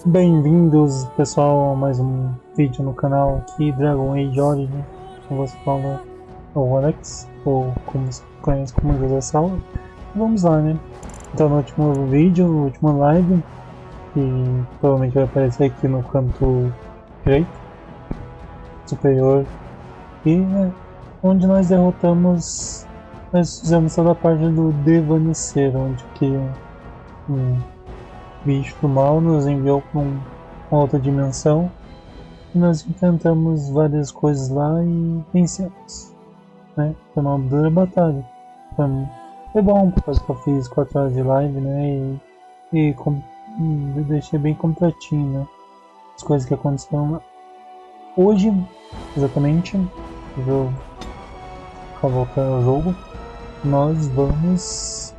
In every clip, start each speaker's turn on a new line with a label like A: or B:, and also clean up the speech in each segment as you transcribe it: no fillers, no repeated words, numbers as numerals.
A: Bem-vindos, pessoal, a mais um vídeo no canal aqui, Dragon Age Origin. Como você fala, é o Alex, ou como se conhece como José Sala. Vamos lá, né? Então, no último vídeo, no último live, que provavelmente vai aparecer aqui no canto direito, superior, e onde nós derrotamos, nós fizemos toda a parte do devanecer, onde que bicho do mal nos enviou para uma outra dimensão e nós enfrentamos várias coisas lá e vencemos, né? Foi uma dura batalha. Foi bom, porque eu fiz 4 horas de live, né? E deixei bem completinho, né? As coisas que aconteceram lá. Hoje, exatamente, eu vou voltar ao jogo, nós vamos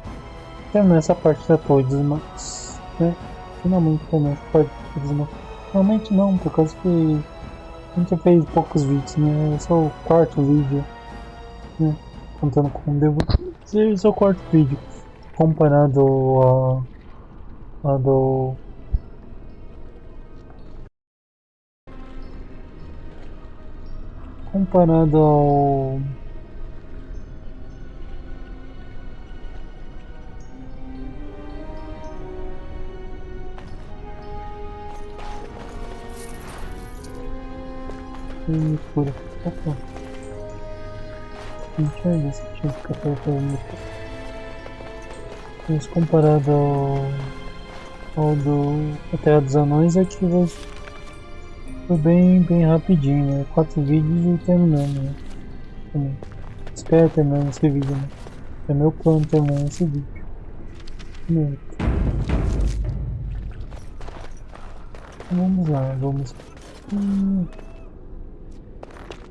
A: terminar essa parte da Torre dos Magos, né? Finalmente começa a parte dos magos. Finalmente não, por causa que a gente fez poucos vídeos, né? Esse é o quarto vídeo, né? Contando com o devo. Esse é o quarto vídeo, comparado a do. Comparado ao. Mistura. Opa. Não tinha visto que tinha que ficar fazendo. Mas comparado ao do A Terra dos Anões, aqui foi bem rapidinho, né? 4 vídeos e terminamos, né? Espero terminar esse vídeo, né? É meu plano terminar esse vídeo. Vamos lá, vamos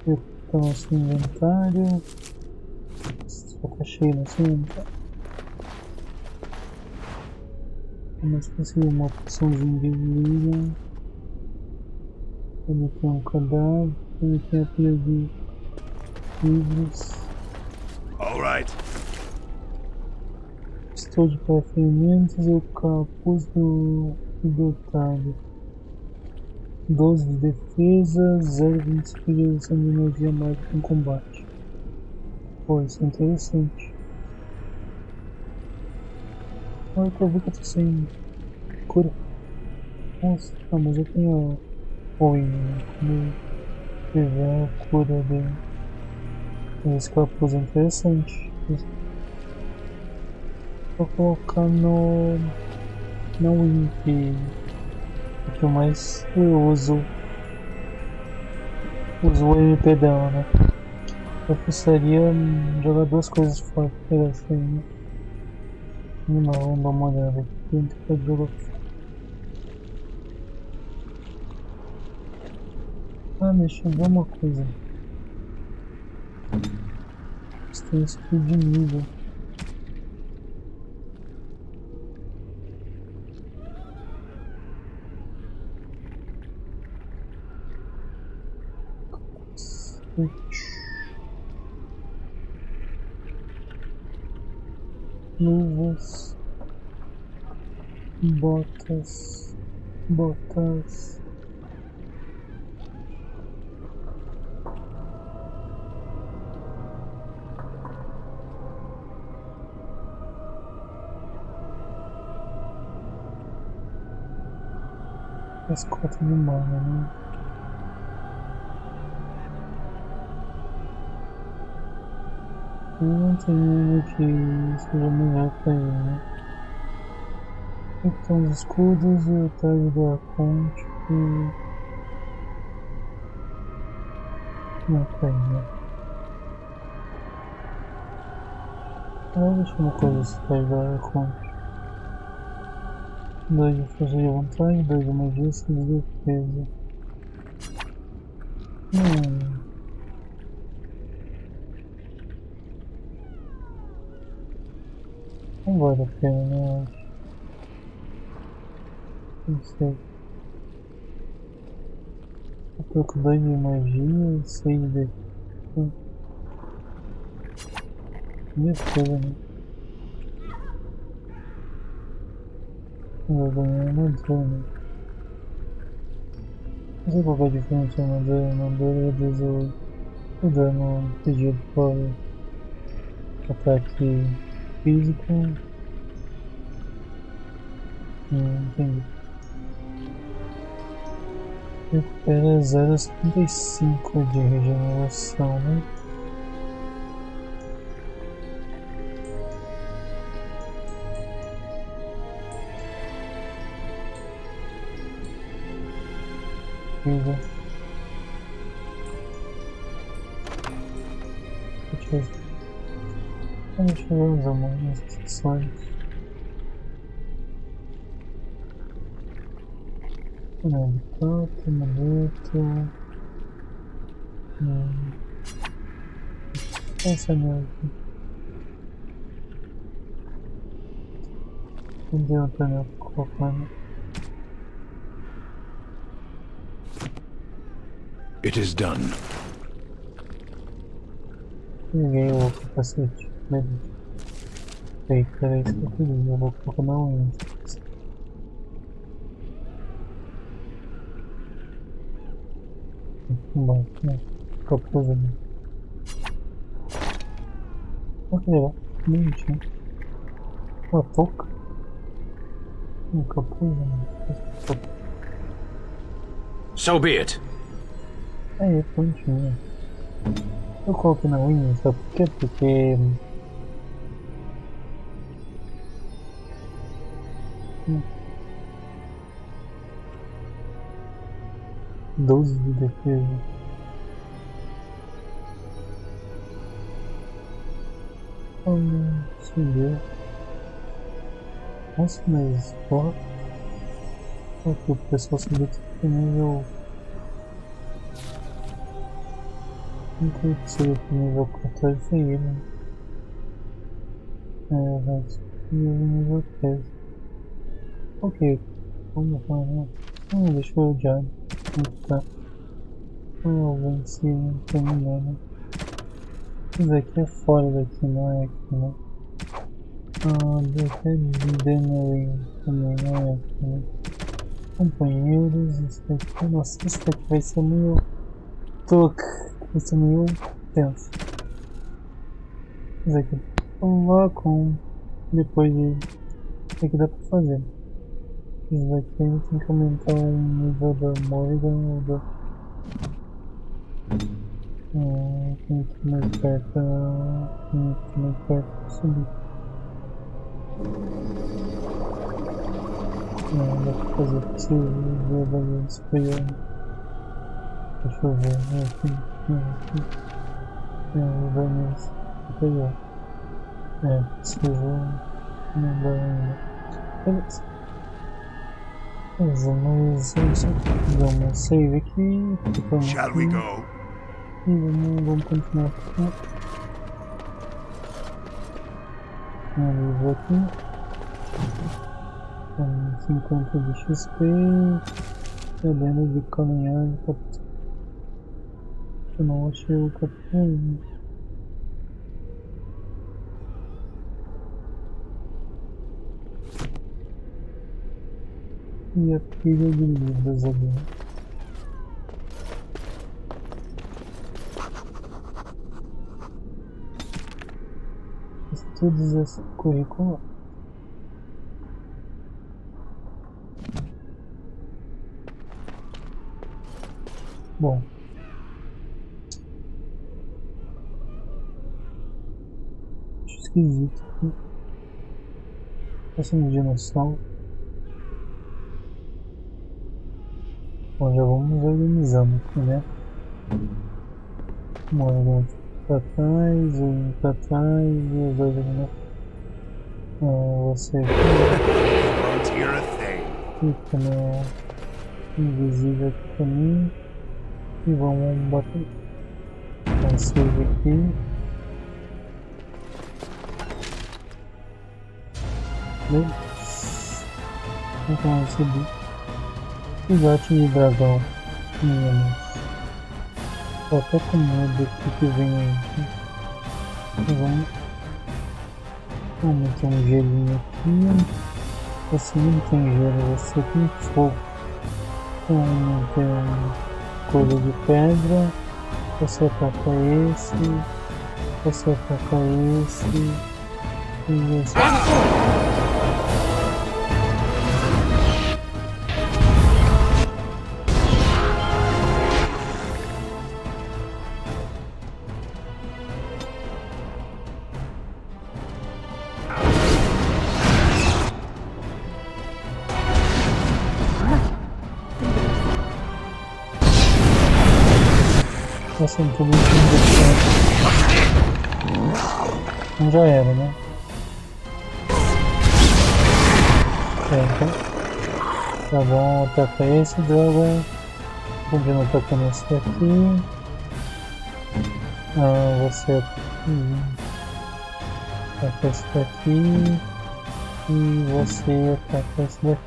A: ver o nosso inventário. Só tá cheio nosso inventário. Vamos conseguir uma opçãozinha de vida. Ele tem um cadáver, ele tem a pilha de livros.
B: Alright.
A: Estojo para ferimentos e o capuz do detalhe. 12 de defesa, 0,25 de redução de energia mágica em combate. Pô, isso é interessante. Olha que eu vi que eu tô sem cura. Nossa, não, mas eu tenho ruim, né? Como tiver a cura dele. Esse capuz é interessante. Vou colocar no Win, que eu mais uso o MP dela, né? Eu precisaria jogar 2 coisas fora pra pegar isso aí, né? Não, vamos dar uma olhada aqui dentro pra jogar. Ah, deixa eu ver uma coisa. Você tem skill de nível. Luvas, botas. As 4 de mana, né? Eu não tenho que seja melhor pra ele, né? Então os escudos e o traje do arconte e... não tem, né? Deixa uma coisa esse traje do arconte. 2 de força de vontade, 2 de magia, 6 de defesa. Não vale a pena, né? Não sei. Eu troco 2 de magia e 6 de defesa. Defesa, né? Eu vou ganhar armadura, né? Não sei qual é a diferença no dano do dano pedido por ataque físico. Entendi. Recupera 0,75 de regeneração, né? Vida. Deixa eu ver os alguns acessórios. Canal de parte, amuleto. Essa aqui. Cadê outra anel pra colocar, né?
B: It is done.
A: Peguei o capacete. Beleza. Era isso que eu queria. Eu vou colocar na unha. Embaixo, né? Capuz ali. Olha que legal. Bonitinho. Uma touca. Um capuz, né?
B: So be it.
A: Aí, prontinho. Eu coloquei na unha, sabe por quê? Porque... 12 de defesa. Olha, subiu. Nossa, mas porra. Aqui o pessoal subiu pro nível. Não sei que seria pro nível 14 foi ele, né? Vai subir o nível 13. Ok, vamos lá, né? Deixa eu olhar. Tá. Eu venci, não tem ninguém, né? Isso aqui é fora daqui, não é aqui, né? Daqui é Denering também, não é aqui, né? Companheiros, isso aqui, nossa, isso aqui vai ser meio... vai ser meio tenso. Isso aqui, vamos lá com... depois de... isso aqui dá pra fazer. Isso aqui a gente tem que aumentar o nível da Morgan ou da... tem que ir mais perto pra subir. Dá pra fazer possível ver valores superiores. Deixa eu ver, aqui. Valores superior. Preciso não dar ainda. Beleza. Mas eu só dar uma save aqui.
B: Shall we go?
A: E vamos continuar aqui. Livro aqui. 50 de XP. Perdendo de caminhar de capitão. Eu não achei o capitão ainda. E a pilha de livros ali. Todos esse currículo. Bom. Acho esquisito aqui. Passando de noção. Bom, já vamos organizando aqui, né? Vamos pra trás, um pra trás e os dois ali, né? Você fica no invisível aqui pra mim e vamos bater. Então, save aqui. Beleza? Então, subir. Filhote de dragão. Tô até com medo do que vem aí. Vamos meter um gelinho aqui. Você não tem gelo, você tem fogo. Tem coisa de pedra. Você ataca esse. Você ataca esse. E esse. Nossa, não tô muito não já era, né? Tá bom, ataca esse, droga. Continua atacando esse daqui. Você ataca esse daqui. E você ataca esse daqui.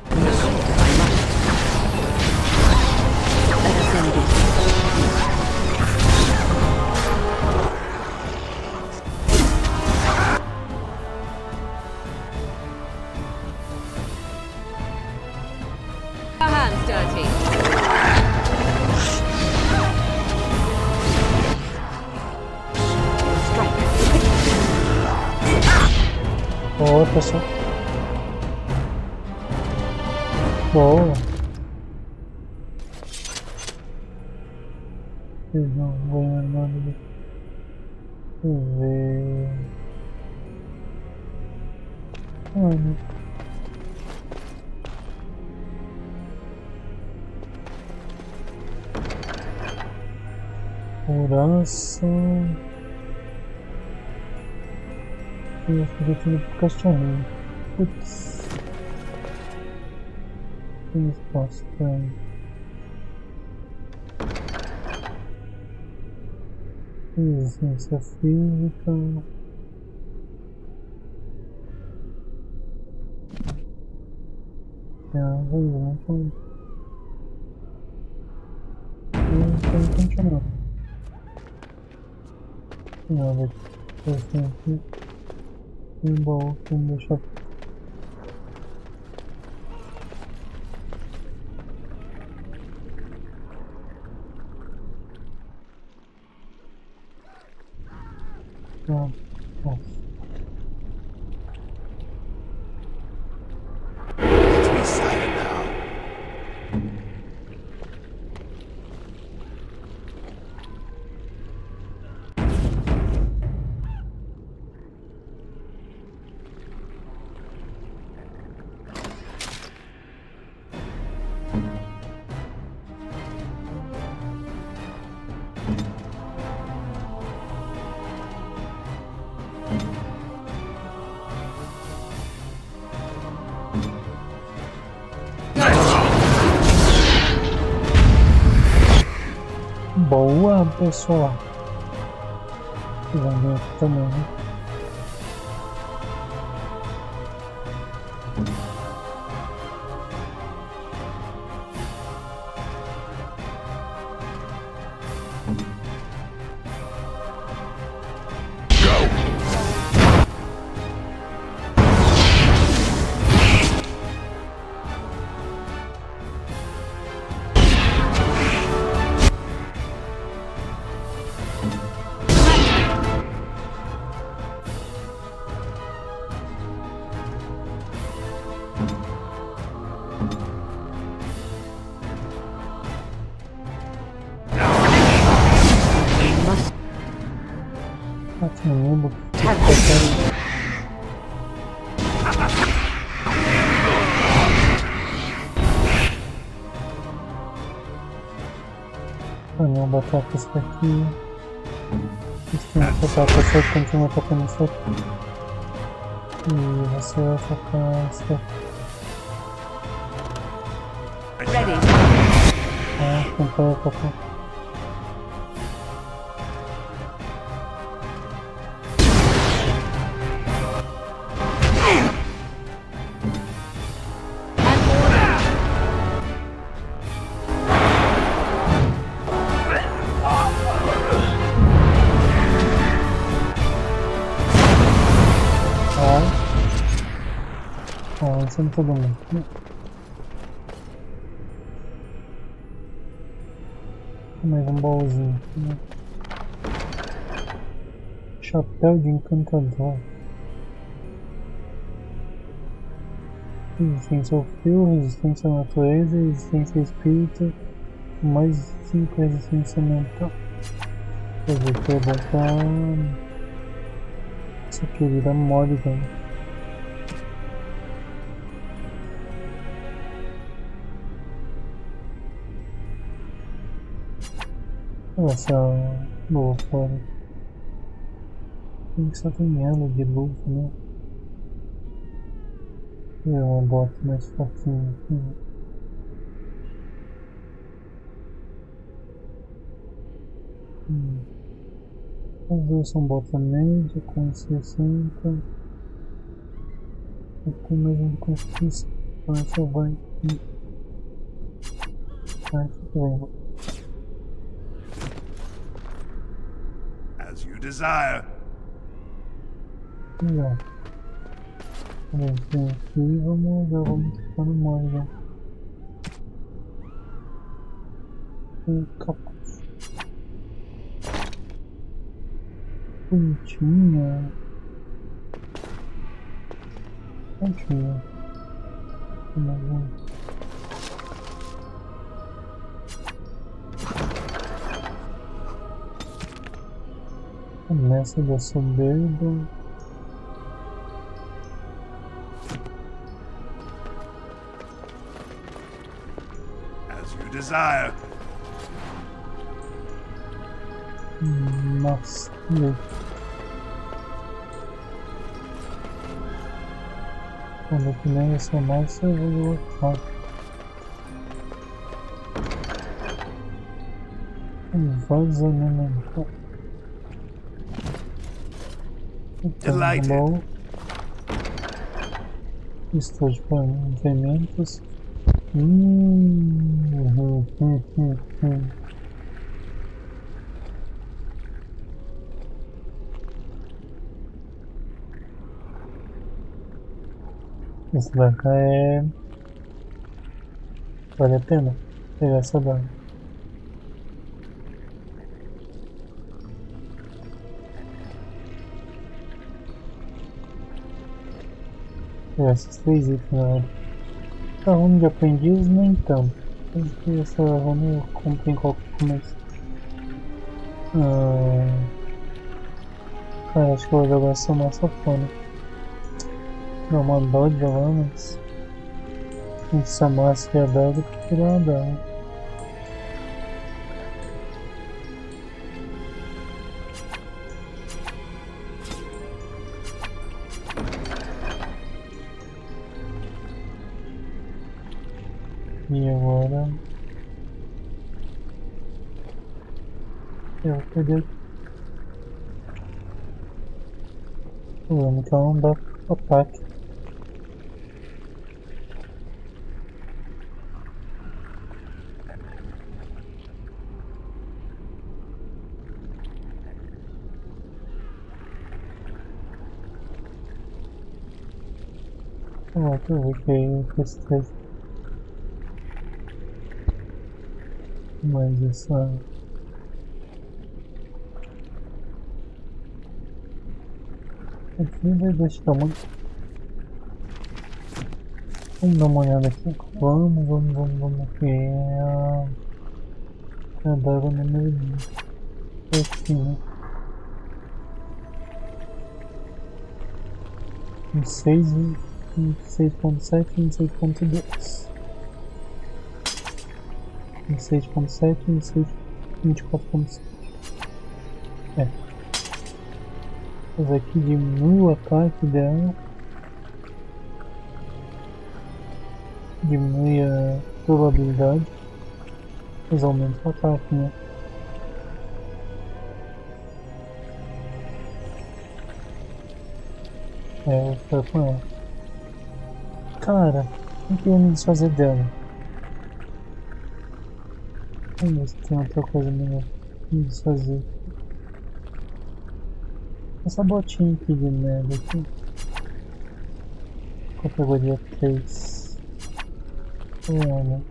A: Boa, pessoal. Boa. Eles não ganham nada de ver. Olha. Coração. Eu fiquei tudo pro cachorrinho. Putz. Tem espaço pra ele. Ciência física. Vamos continuar. Nada aqui. Bom, vamos deixar. Nossa. Boa, pessoal. Vamos ver aqui também, né? Caramba, não botar isso aqui. Isso tem que botar a pessoa que continua tocando isso aqui. E você vai tocar isso aqui. Tentar tocar. Avançando todo mundo. Mais um baúzinho aqui, né? Chapéu de encantador. Resistência ao frio, resistência à natureza, resistência ao espírito, mais 5 resistência mental. Quer dizer que é bom pra essa querida Morrigan. Olha essa luva fora. Tem que só tem ela de luva, né? É uma bota mais fofinha aqui, né? As duas são bota média com 60. E com mais um com 60. Então essa vai. Essa vai.
B: As you desire.
A: Legal. Vem aqui, vamos ficar no mole, né? O capuz. Tinha. Não tinha. Mais um. Começa da soberba.
B: As you desire.
A: Nossa, quando que nem essa massa eu vou colocar. Vazamento.
B: Delighted.
A: Estou de pagamentos. Esse da cá é... vale a pena pegar essa daga. Pegar esses 3 itens na hora. A runa de aprendiz nem tanto. Porque essa runa eu compro em qualquer começo. Cara, acho que eu vou jogar essa massa fora. Dá uma dó de jogar, mas essa massa e a daga eu prefiro a daga. E agora eu vou perder o problema que ela não dá ataque. Deixa eu ver que aí esse teste. Mas essa... vida desse tamanho. Vamos dar uma olhada aqui. Vamos aqui. É a daga número 20. É aqui, né? 26.7 e 26.2. 26.7 e 24.7. É. Mas aqui diminui o ataque dela. Diminui a probabilidade. Mas aumenta o ataque, né? É, vou ficar com ela. Cara, não queria me desfazer dela. Vamos ver se tem outra coisa melhor pra me desfazer. Essa botinha aqui de merda aqui. Categoria 3. Olha,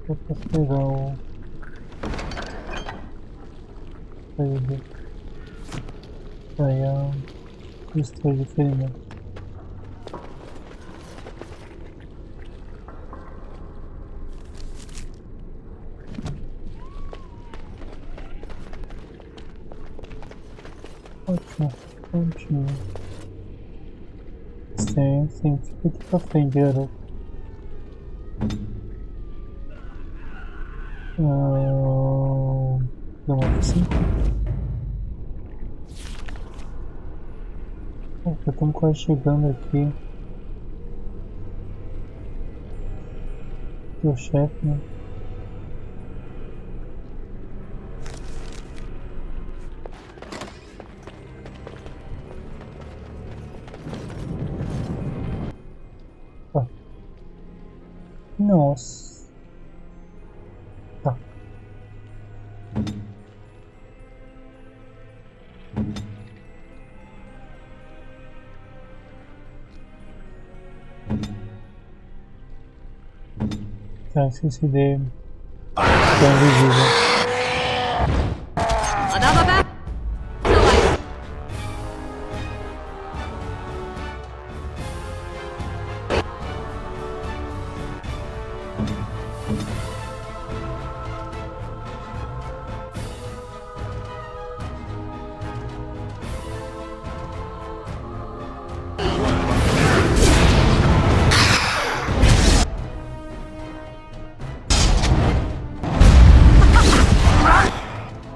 A: eu posso pegar o... saída. Aí a questão de ferimento. Ótimo, ótimo. Sim, sim, fica aqui pra frente, garoto. Deu uma F5. Já estamos quase chegando aqui. O chefe, né? Tá. Nossa. Tá. Tá, esqueci dele. Tá invisível.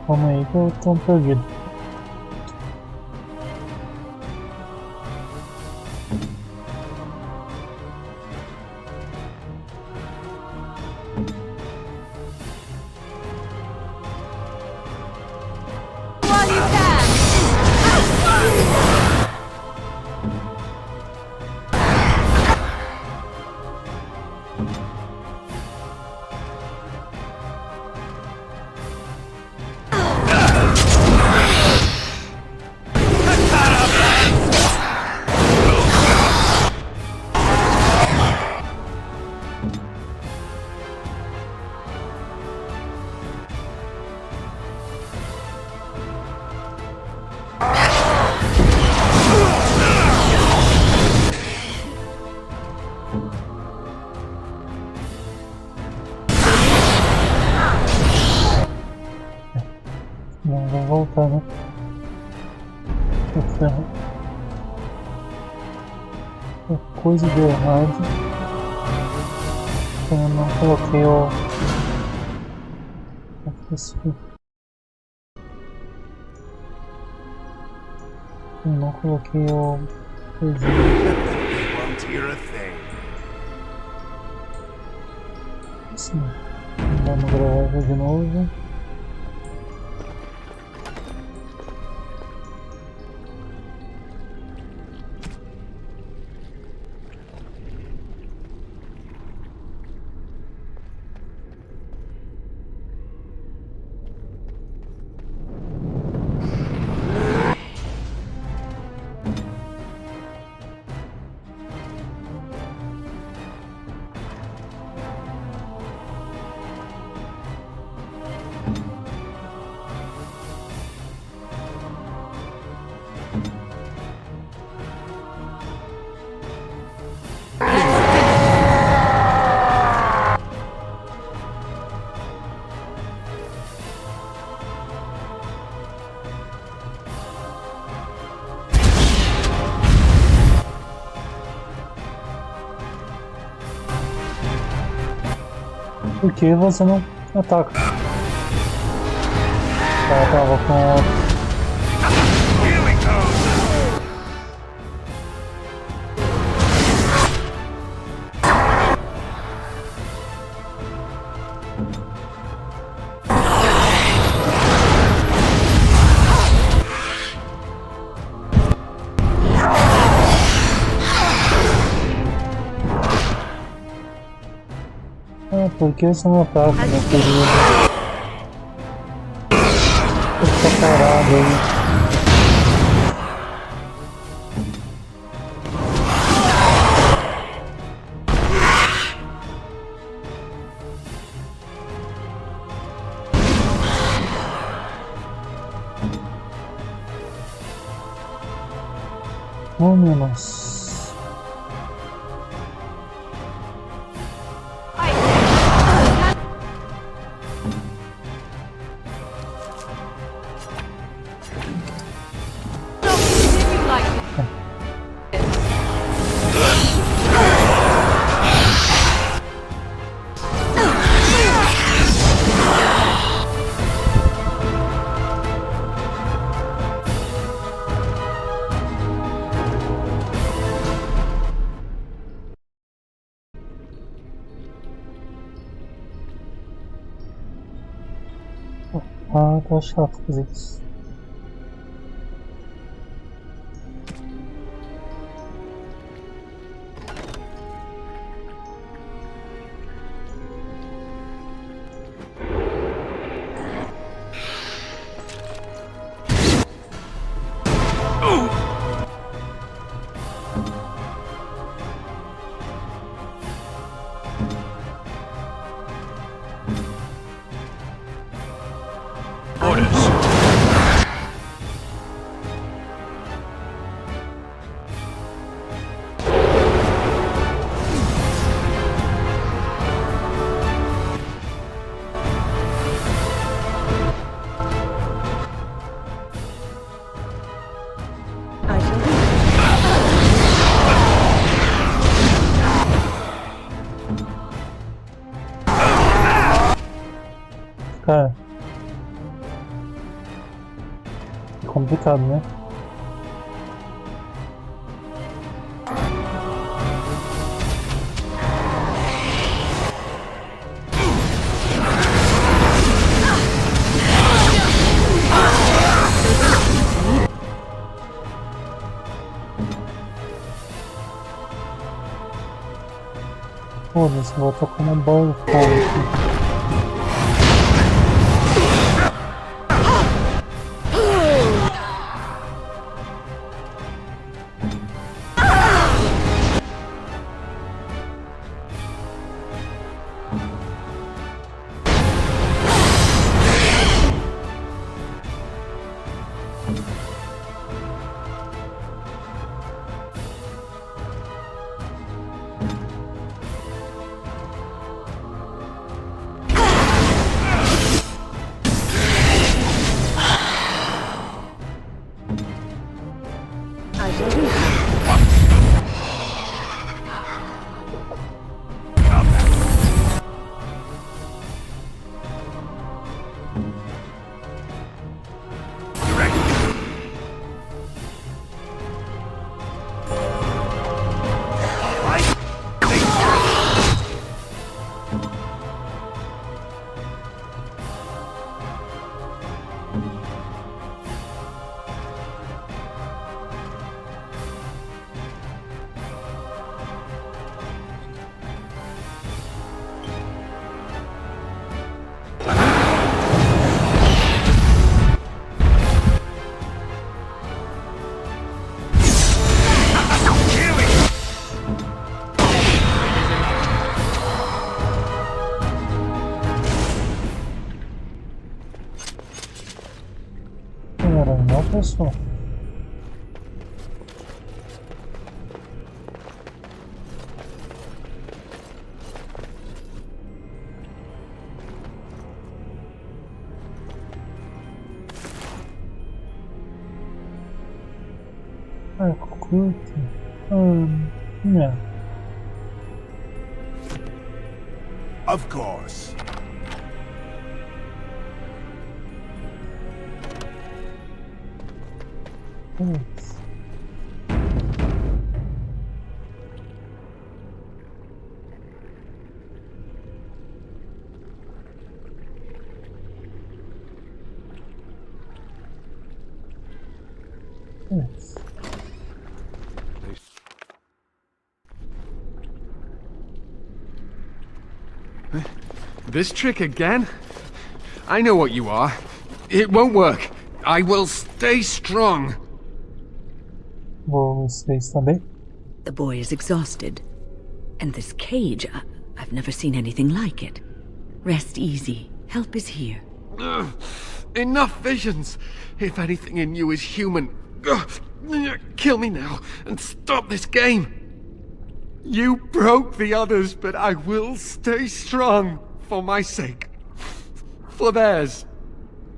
A: Calma aí que eu tô perdido. Não, vou voltar, né? Coisa deu errado. Eu não coloquei o... Eu não coloquei o...
B: Won't hear a thing.
A: Sim. Vamos gravar de novo. Por que você não ataca? Tá, tava com...
B: Here we go.
A: Por que você não ataca, meu querido? Fica parado aí. Vamos. Ah, tá chato fazer isso. Cara, é complicado, né? Foda-se, vou tocar uma bola de fogo aqui. Não, pessoal. Ah, curto. Não.
B: Of course.
A: Yes. Yes.
C: This trick again? I know what you are. It won't work. I will stay strong.
A: Vocês também?
D: The boy is exhausted. And this cage, I've never seen anything like it. Rest easy. Help is here.
C: Ugh, enough visions. If anything in you is human, Kill me now and stop this game. You broke the others, but I will stay strong for my sake. For theirs.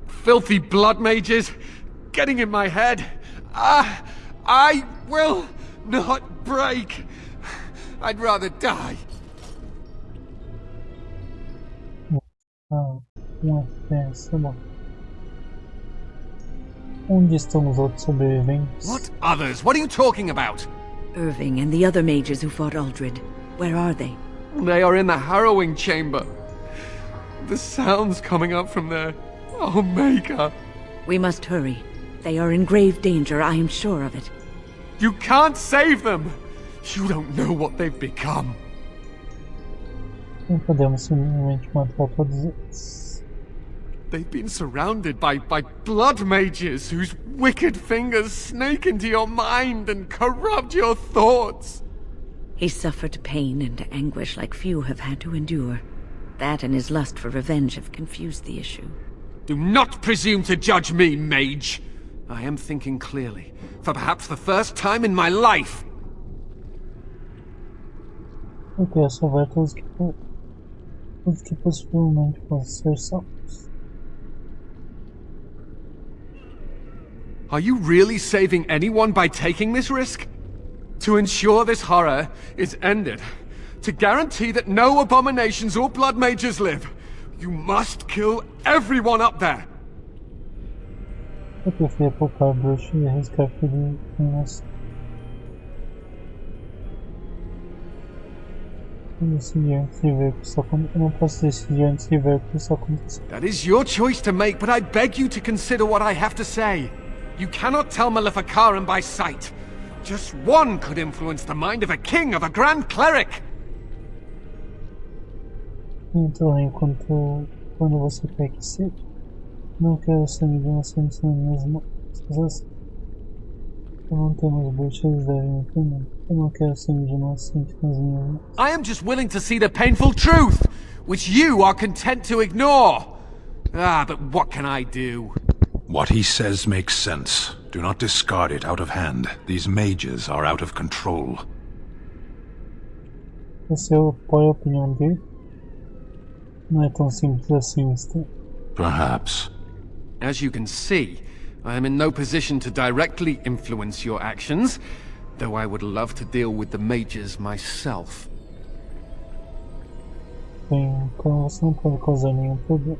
C: Filthy blood mages getting in my head. I will not break. I'd rather die.
A: Uma peça, bom. Onde estão os outros sobreviventes?
C: What others? What are you talking about?
D: Irving and the other mages who fought Aldred. Where are they?
C: They are in the harrowing chamber. The sounds coming up from there. Oh, Maker.
D: We must hurry. They are in grave danger, I am sure of it.
C: You can't save them. You don't know what they've become.
A: Não podemos simplesmente matar todos eles.
C: They've been surrounded by blood mages whose wicked fingers snake into your mind and corrupt your thoughts.
D: He suffered pain and anguish like few have had to endure. That and his lust for revenge have confused the issue.
C: Do not presume to judge me, mage. I am thinking clearly, for perhaps the first time in my life.
A: Eu quero salvar todos que possivelmente possam ser salvos.
C: Are you really saving anyone by taking this risk? To ensure this horror is ended, to guarantee that no abominations or blood mages live, you must kill everyone up there.
A: Eu prefiro poupar bruxo e arriscar ferir inocente. Eu não posso decidir antes de ver o que isso acontecer.
C: That is your choice to make, but I beg you to consider what I have to say. You cannot tell Maleficarum by sight. Just one could influence the mind of a king, of a grand cleric.
A: Então, quando você quer que seja, não quero sangue de inocentes nas minhas mãos. Assim, eu não temos bruxas, eles devem entender. Eu não quero sangue de inocente nas minhas mãos.
C: I am just willing to see the painful truth, which you are content to ignore. But what can I do?
B: What he says makes sense. Do not discard it out of hand. These mages are out of control.
A: Você apoia a opinião dele? Não é tão simples assim, está?
B: Perhaps.
C: As you can see, I am in no position to directly influence your actions, though I would love to deal with the mages myself.
A: Bem, então você não pode causar nenhum problema.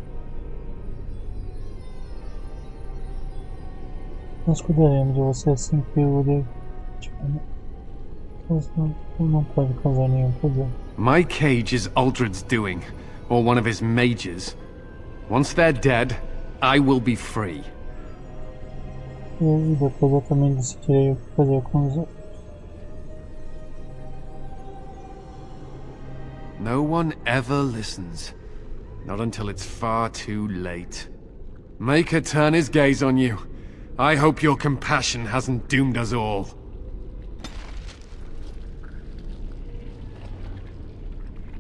A: Nós cuidaremos de você assim que o você não pode causar nenhum problema.
C: My cage is Aldred's doing, or one of his mages. Once they're dead, I will be free.
A: E depois eu também decidirei o que fazer com os outros.
C: No one ever listens. Not until it's far too late. Make her turn his gaze on you. I hope your compassion hasn't doomed us all.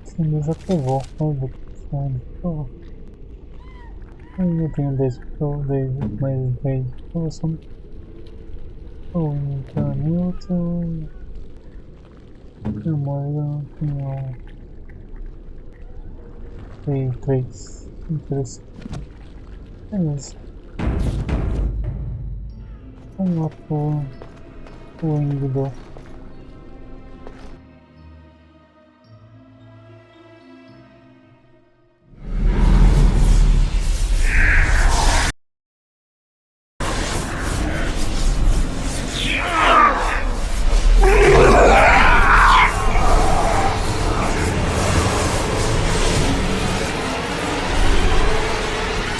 A: Sim, desaprovou. Eu tenho 10 mais 10 aprovação. Ou então Newton. Memória tenho 3. Interessante. É isso. Vamos lá pro Windows.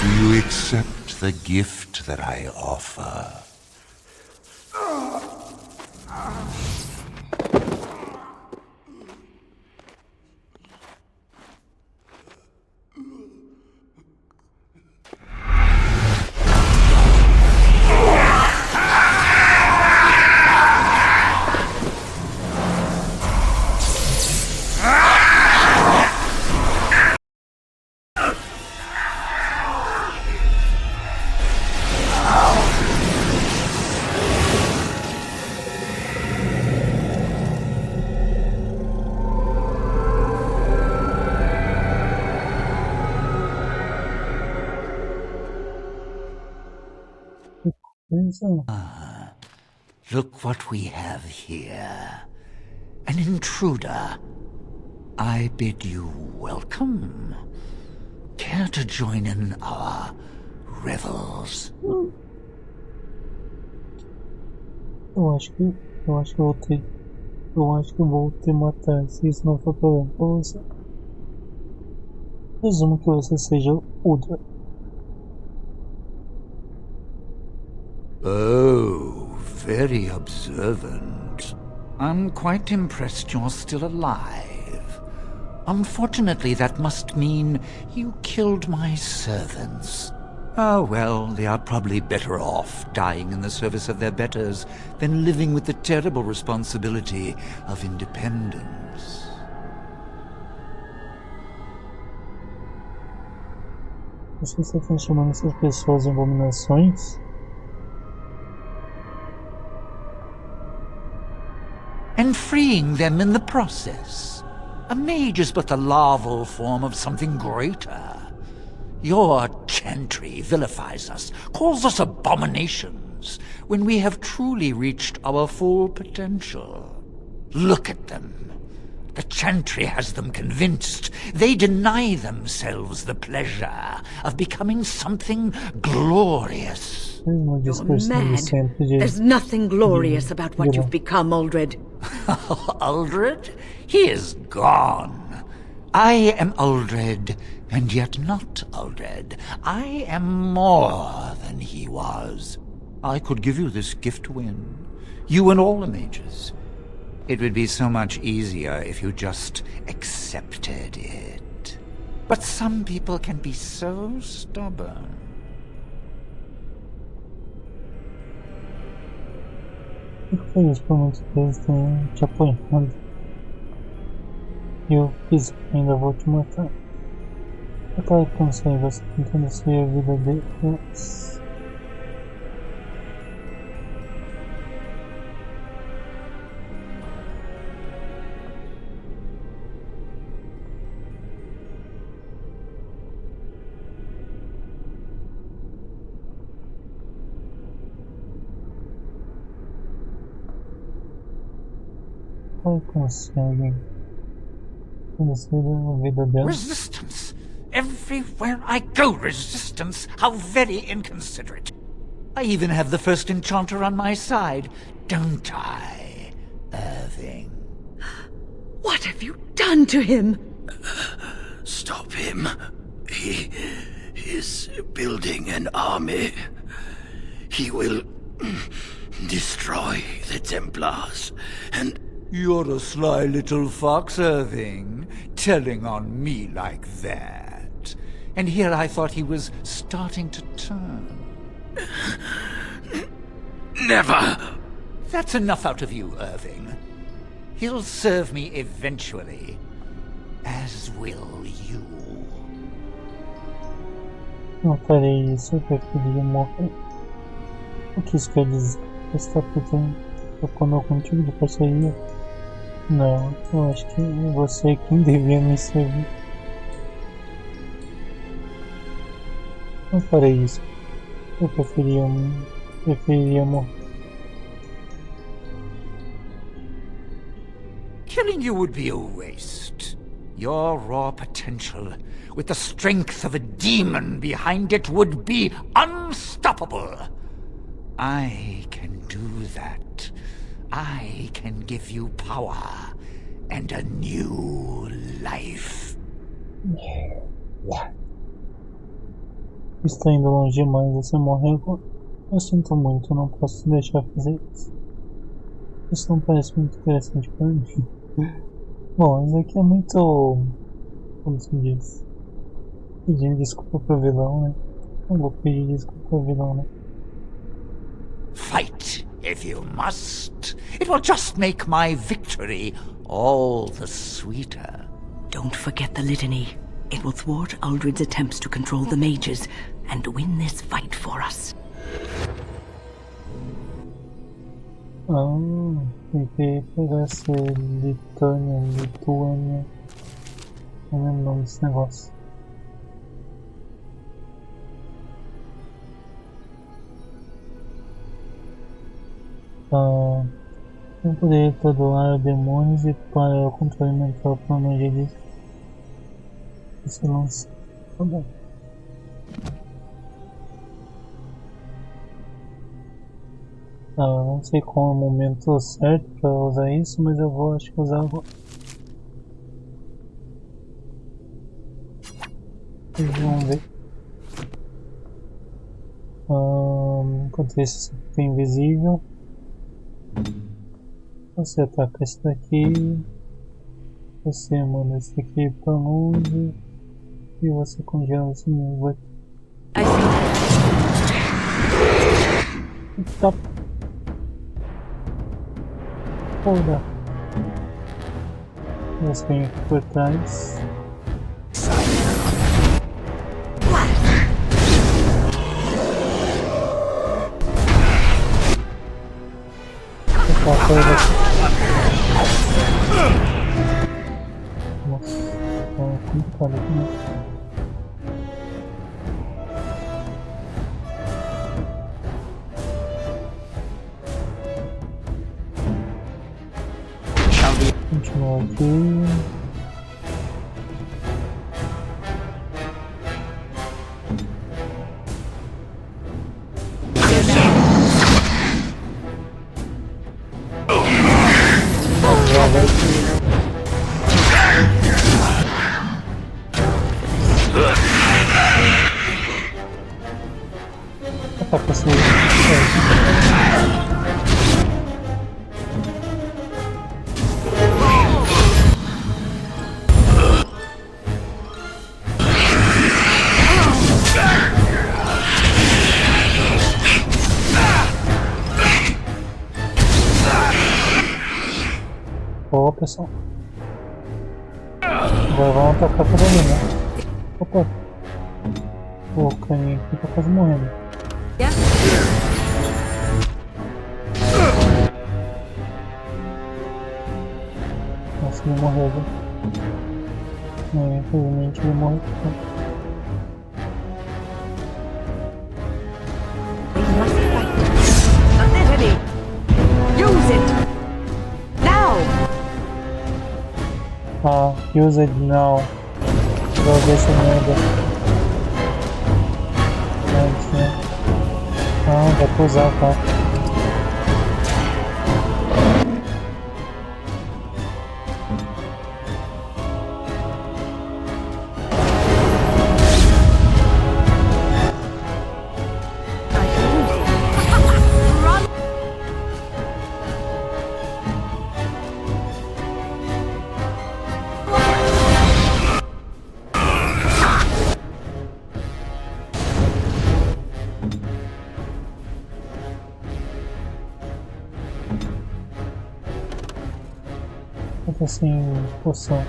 E: Do you accept the gift that I offer?
A: atenção.
E: Look what we have here. An intruder. I bid you welcome. Care to join in our revels?
A: Eu acho que eu vou te matar se isso não for problema pra você. Presumo que você seja o Drake.
E: Oh, very observant. I'm quite impressed you're still alive. Unfortunately, that must mean you killed my servants. Oh well, they are probably better off dying in the service of their betters than living with the terrible responsibility of independence.
A: Você está transformando essas pessoas em abominações?
E: And freeing them in the process. A mage is but the larval form of something greater. Your chantry vilifies us, calls us abominations, when we have truly reached our full potential. Look at them. The chantry has them convinced. They deny themselves the pleasure of becoming something glorious.
D: You're mad. There's nothing glorious about what you've become, Uldred.
E: Uldred? He is gone. I am Uldred, and yet not Uldred. I am more than he was. I could give you this gift to win. You and all the mages. It would be so much easier if you just accepted it. But some people can be so stubborn.
A: Fico feliz por muitos deles terem te apoiado. E eu fiz, ainda vou te matar. Aquela que pensei em você tentando destruir a vida deles. Como conseguem conhecer a vida dela?
E: Resistance! Everywhere I go, resistance! How very inconsiderate! I even have the first enchanter on my side, don't I, Irving?
D: What have you done to him?
F: Stop him. He is building an army. He will destroy the Templars and...
E: You're a sly little fox, Irving, telling on me like that. And here I thought he was starting to turn.
F: Never!
E: That's enough out of you, Irving. He'll serve me eventually, as will you.
A: Não farei isso, eu preferia morrer. O que isso quer dizer? Você está propondo algum tipo de parceria? Não, eu acho que você é quem deveria me servir. Não farei isso. Eu preferiria morrer.
E: Killing you would be a waste. Your raw potential, with the strength of a demon behind it, would be unstoppable. I can do that. I can give you power and a new life.
A: Está indo longe demais, você morre agora. Eu sinto muito, não posso deixar fazer isso. Isso não parece muito interessante para mim. Bom, isso aqui é muito... Como se diz? Pedindo desculpa pro vilão, né? Não vou pedir desculpa pro vilão, né?
E: Fight, if you must. It will just make my victory all the sweeter.
D: Don't forget the litany. It will thwart Uldred's attempts to control the mages and win this fight for us.
A: Tem que pegar esse Lituânia. Não lembro o nome desse negócio. Eu poderia perdoar demônios e parar o controle mental por uma magia de se lança. Tá bom. Não sei qual é o momento certo para usar isso, mas eu vou acho que usar agora. Vamos ver. Enquanto isso fica invisível. Você ataca esse daqui. Você manda esse daqui para longe. E você congela esse novo aqui. Tá. Foda. Você vem aqui por trás. Nossa, tá complicado aqui, né? Continua aqui. Ataca assim. Boa, pessoal. Agora vamos atacar por ali, né? Opa. O caninho aqui tá quase morrendo. Nossa, ele morreu, viu? Não, infelizmente ele morreu. Use it now. Vou ver se muda. Antes, né? Dá pra usar, tá? Assim, poção.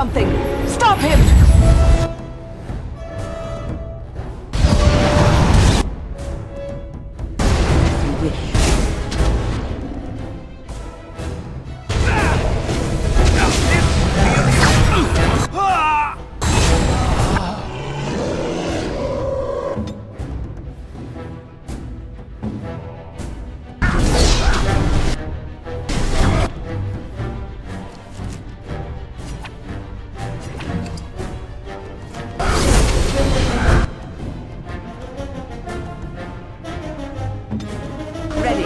D: Something! Stop him! You wish. Ready.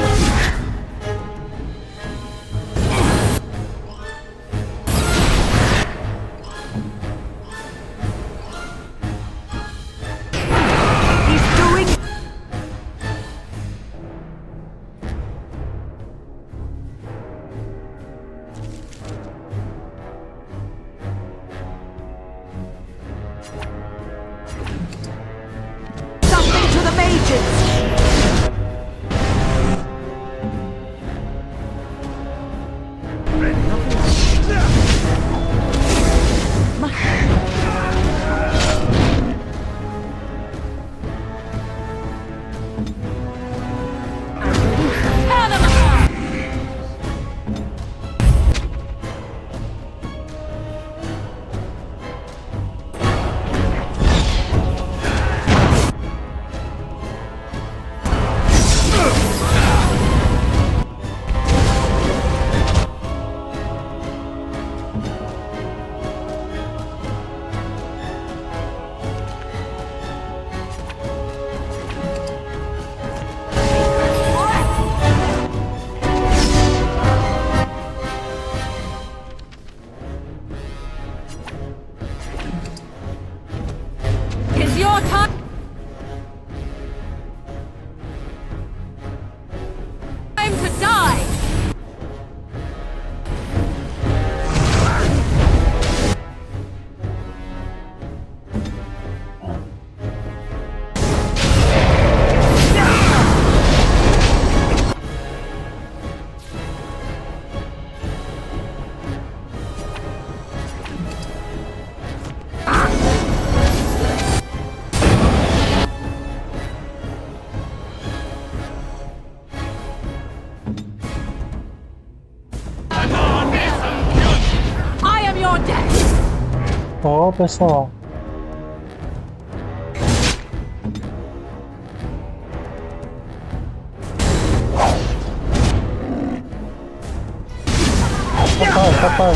A: Ó, pessoal.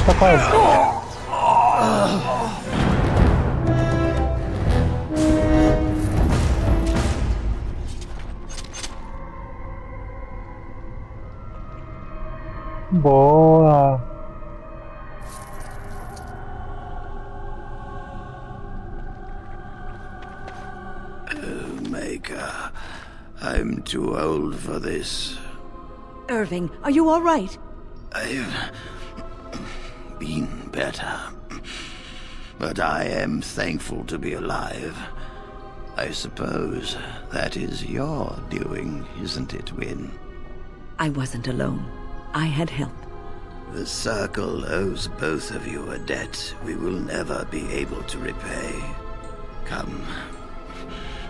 A: Tá quase. Boa.
F: Oh, Maker, I'm too old for this.
D: Irving, are you all right?
F: I've been better. But I am thankful to be alive. I suppose that is your doing, isn't it, Win?
D: I wasn't alone. I had help.
F: The Circle owes both of you a debt we will never be able to repay. Come.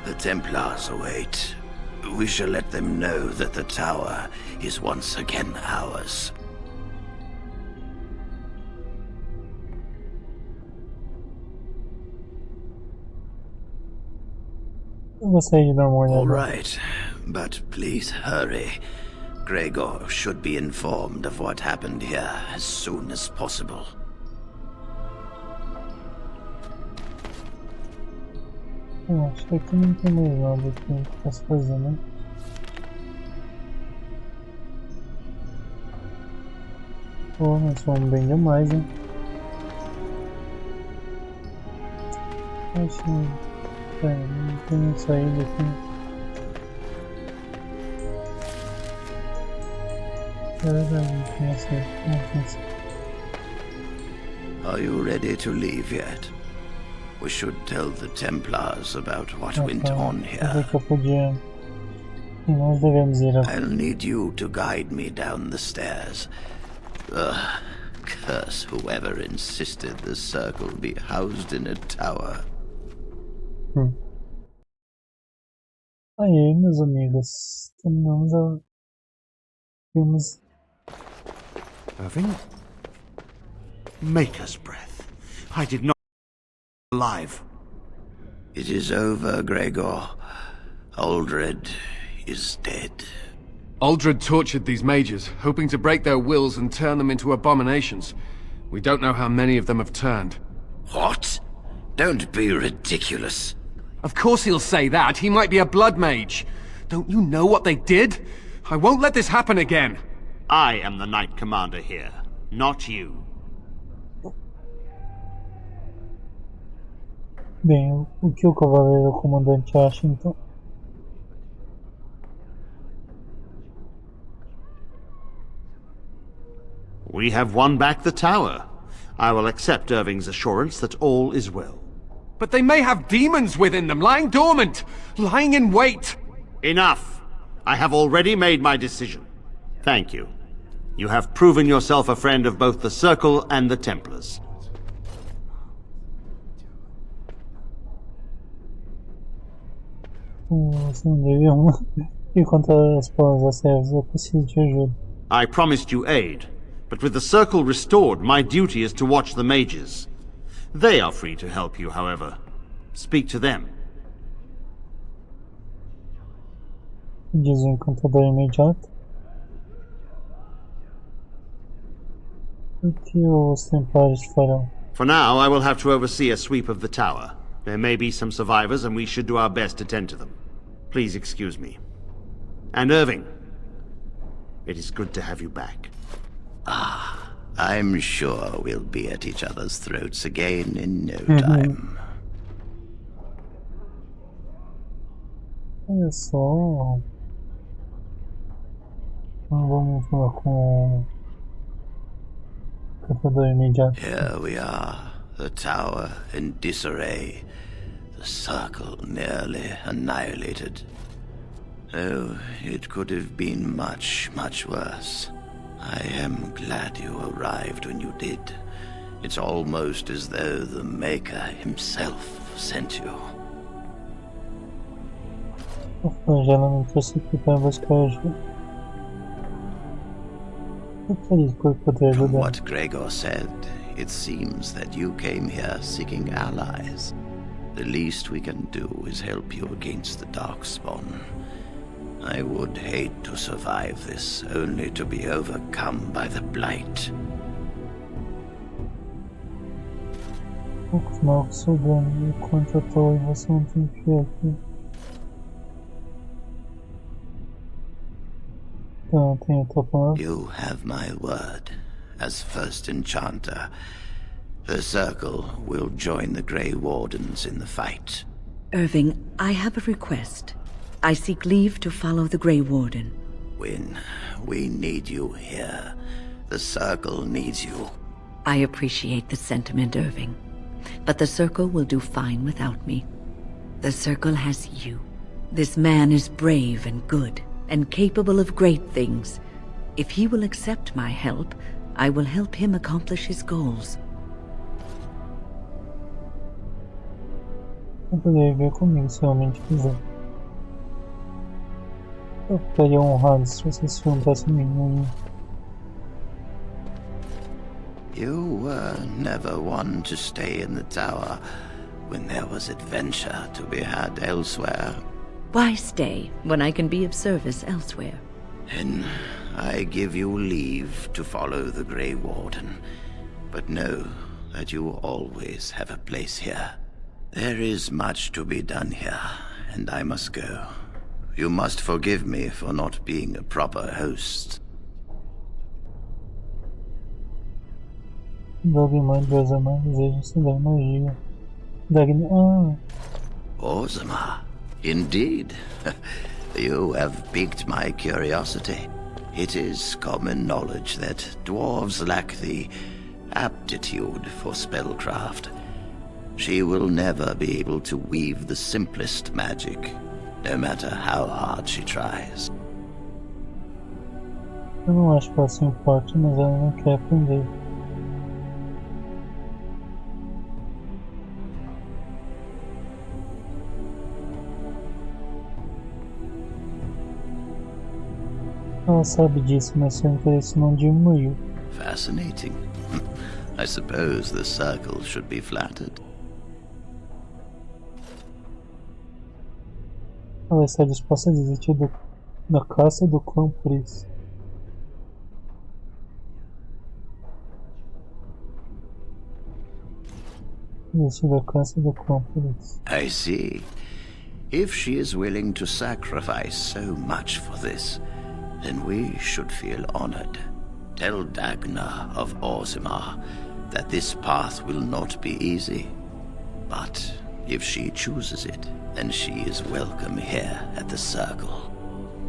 F: The Templars await. We shall let them know that the tower is once again ours.
A: Eu gostaria de dar uma olhada.
F: All right, but please hurry. Gregor should be informed of what happened here as soon as possible.
A: Acho que aqui não tem mais nada que eu posso fazer, né? Pô, nós fomos bem demais, hein? Acho que... não tem saída aqui.
F: Are you ready to leave yet? We should tell the Templars about what went on here.
A: Nós devemos ir
F: I'll need you to guide me down the stairs. Curse whoever insisted the Circle be housed in a tower.
A: Aí, meus amigos, terminamos a... Vimos...
G: Irving? Maker's breath. I did not... alive.
F: It is over, Gregor. Aldred is dead.
C: Aldred tortured these mages, hoping to break their wills and turn them into abominations. We don't know how many of them have turned.
F: What? Don't be ridiculous.
C: Of course he'll say that. He might be a blood mage. Don't you know what they did? I won't let this happen again.
G: I am the Knight Commander here, not you.
A: Bem, o que o Cavaleiro Comandante acha, então?
G: We have won back the tower. I will accept Irving's assurance that all is well.
C: But they may have demons within them, lying dormant, lying in wait.
G: Enough! I have already made my decision. Thank you. You have proven yourself a friend of both the Circle and the Templars.
A: Você não deviam ir contra as planos das trevas, eu preciso de ajuda.
G: I promised you aid, but with the Circle restored, my duty is to watch the mages. They are free to help you, however. Speak to them.
A: Diz o encantador imediato. O que os Templários farão?
G: For now, I will have to oversee a sweep of the tower. There may be some survivors, and we should do our best to tend to them. Please excuse me. And Irving, it is good to have you back.
F: I'm sure we'll be at each other's throats again in no time.
A: Olha só. Vamos falar com o encantador imediato.
F: Here we are, the tower in disarray, the Circle nearly annihilated. Oh, it could have been much, much worse. I am glad you arrived when you did. It's almost as though the Maker himself sent you.
A: Já não me trouxe aqui para buscar ajuda. Eu feliz por poder
F: From
A: ajudar.
F: what Gregor said, It seems that you came here seeking allies. The least we can do is help you against the Darkspawn. I would hate to survive this, only to be overcome by the Blight.
A: Poucos magos sobrando, enquanto eu tô e você não tem fio aqui. Então, tem a tua palavra?
F: You have my word. As first enchanter, the Circle will join the Grey Wardens in the fight.
D: Irving, I have a request. I seek leave to follow the Grey Warden.
F: When we need you here, the Circle needs you.
D: I appreciate the sentiment, Irving. But the Circle will do fine without me. The Circle has you. This man is brave and good, and capable of great things. If he will accept my help, I will help him accomplish his goals.
A: Eu poderia ver comigo se realmente quiser. Eu ficaria honrado se você se juntasse a mim.
F: You were never one to stay in the tower when there was adventure to be had elsewhere.
D: Why stay when I can be of service elsewhere?
F: Then I give you leave to follow the Grey Warden, but know that you always have a place here. There is much to be done here, and I must go. You must forgive me for not being a proper host.
A: Dogma de Ozama deseja estudar magia. Dagny.
F: Ozama, indeed. You have piqued my curiosity. It is common knowledge that dwarves lack the aptitude for spellcraft. She will never be able to weave the simplest magic, no matter how hard she tries.
A: Eu não acho que ela se importe, mas ela não quer aprender. Ela sabe disso, mas seu interesse não diminuiu.
F: Fascinating. I suppose the Circle should be flattered.
A: Ela está disposta a desistir da caça do clã por isso. Desistir da caça do clã por isso.
F: I see. If she is willing to sacrifice so much for this, then we should feel honored. Tell Dagna of Orzammar that this path will not be easy. But if she chooses it, then she is welcome here at the Circle.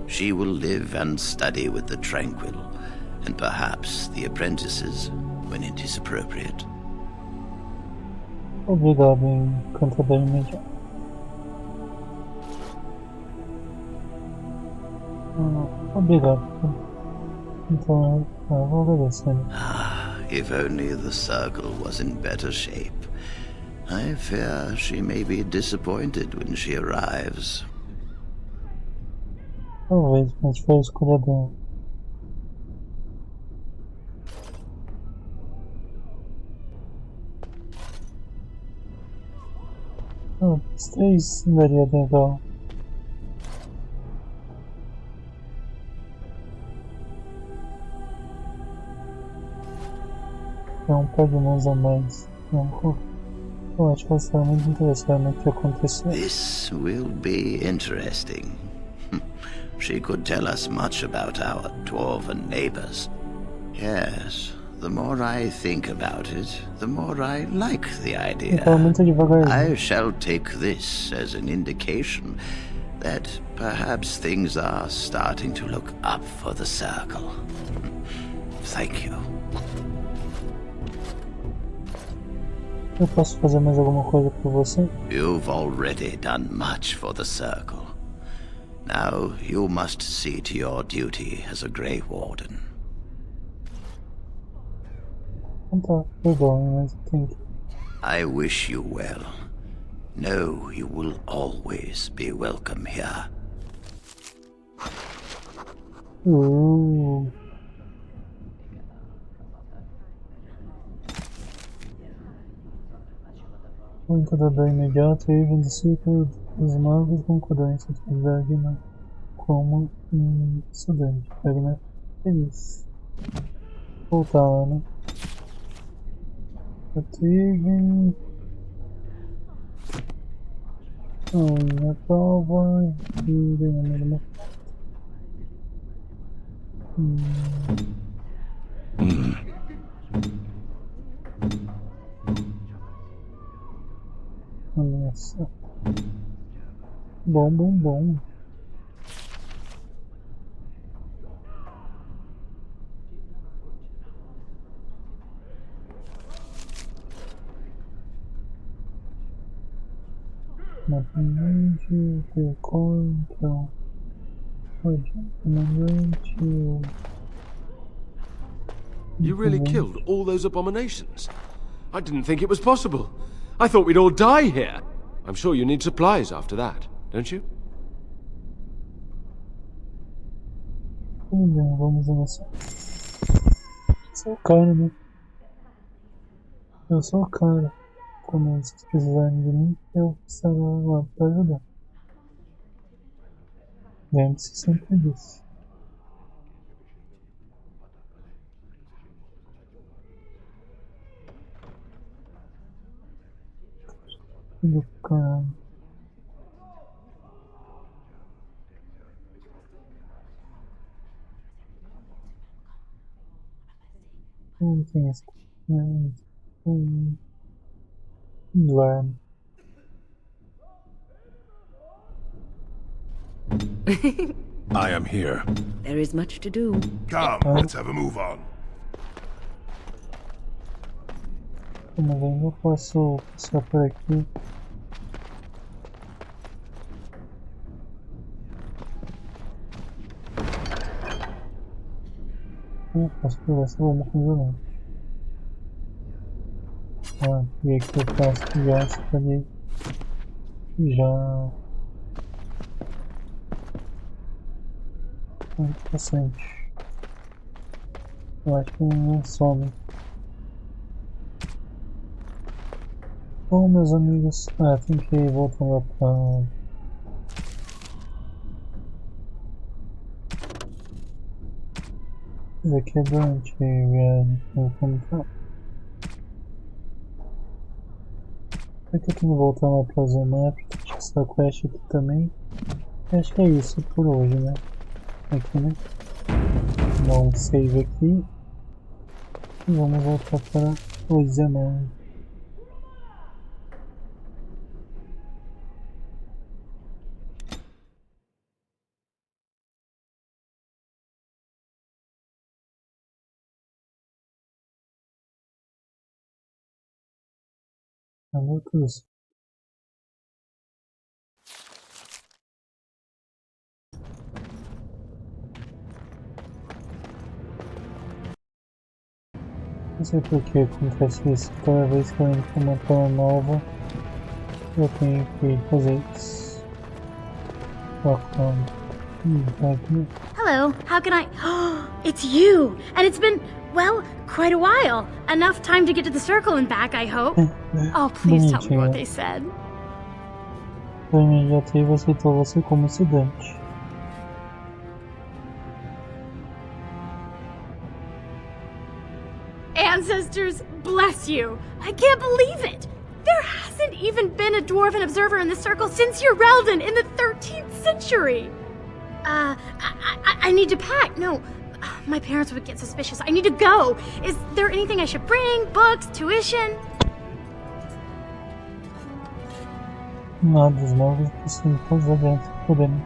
F: She will live and study with the Tranquil, and perhaps the apprentices, when it is appropriate.
A: Obrigado, encantador imediato. Obrigado. Então, eu vou agradecer.
F: If only the Circle was in better shape. I fear she may be disappointed when she arrives.
A: Talvez, mas foi a escolha dela. Os três daria legal. É um par de mãos a mais. Eu acho que ela está muito interessada no que aconteceu.
F: This will be interesting. She could tell us much about our dwarven neighbors. Yes, the more I think about it, the more I like the idea.
A: Então, muito devagarzinho.
F: I shall take this as an indication that perhaps things are starting to look up for the Circle. Thank you.
A: Eu posso fazer mais alguma coisa por você?
F: You've already done much for the Circle. Now you must see to your duty as a Grey Warden.
A: Então tá, perdoe, mas tem que...
F: I wish you well. Know you will always be welcome here.
A: O encantador imediato e vindo do Circulo dos Magos concordou em sua atividade como um estudante. Pega feliz. Voltar lá, né? Patrick. Minha prova e ganhamos uma. Nossa. Bom. Comandante, então. Comandante.
C: You really killed all those abominations? I didn't think it was possible. I thought we'd all die here. I'm sure you need supplies after that, don't you?
A: Vamos nessa. Sou o cara, né? Eu sou o cara. Quando vocês precisarem de mim, eu estarei lá para ajudar. Lembre-se sempre disso. Do canal. Não tem esse. Learn.
B: I am here.
D: There is much to do.
B: Come, let's have a move on.
A: Mas ainda eu posso passar por aqui. Eu posso pegar essa bomba com violento. E aqui eu faço já escolhi. Já. Interessante. Eu acho que não some. Bom, meus amigos, tem que voltar lá pra... Isso aqui é durante viagem, como tá? Será que eu tenho que voltar lá pra zona pra essa quest aqui também? Acho que é isso por hoje, né? Aqui, né? Dá um save aqui. E vamos voltar para o 19. Outros. Não sei por que acontece isso. Toda vez que eu entro em uma tela nova, eu tenho que fazer isso.
H: Hello, how can I... It's you! And it's been, well, quite a while. Enough time to get to the circle and back, I hope. Oh, please tell me what they said.
A: O imediativo aceitou você como estudante.
H: Ancestors, bless you! I can't believe it! There hasn't even been a dwarven observer in the circle since Urelden in the 13th century! I need to pack. No, my parents would get suspicious. I need to go. Is there anything I should bring? Books? Tuition?
A: Nada, os magos possuem todos os eventos que podemos.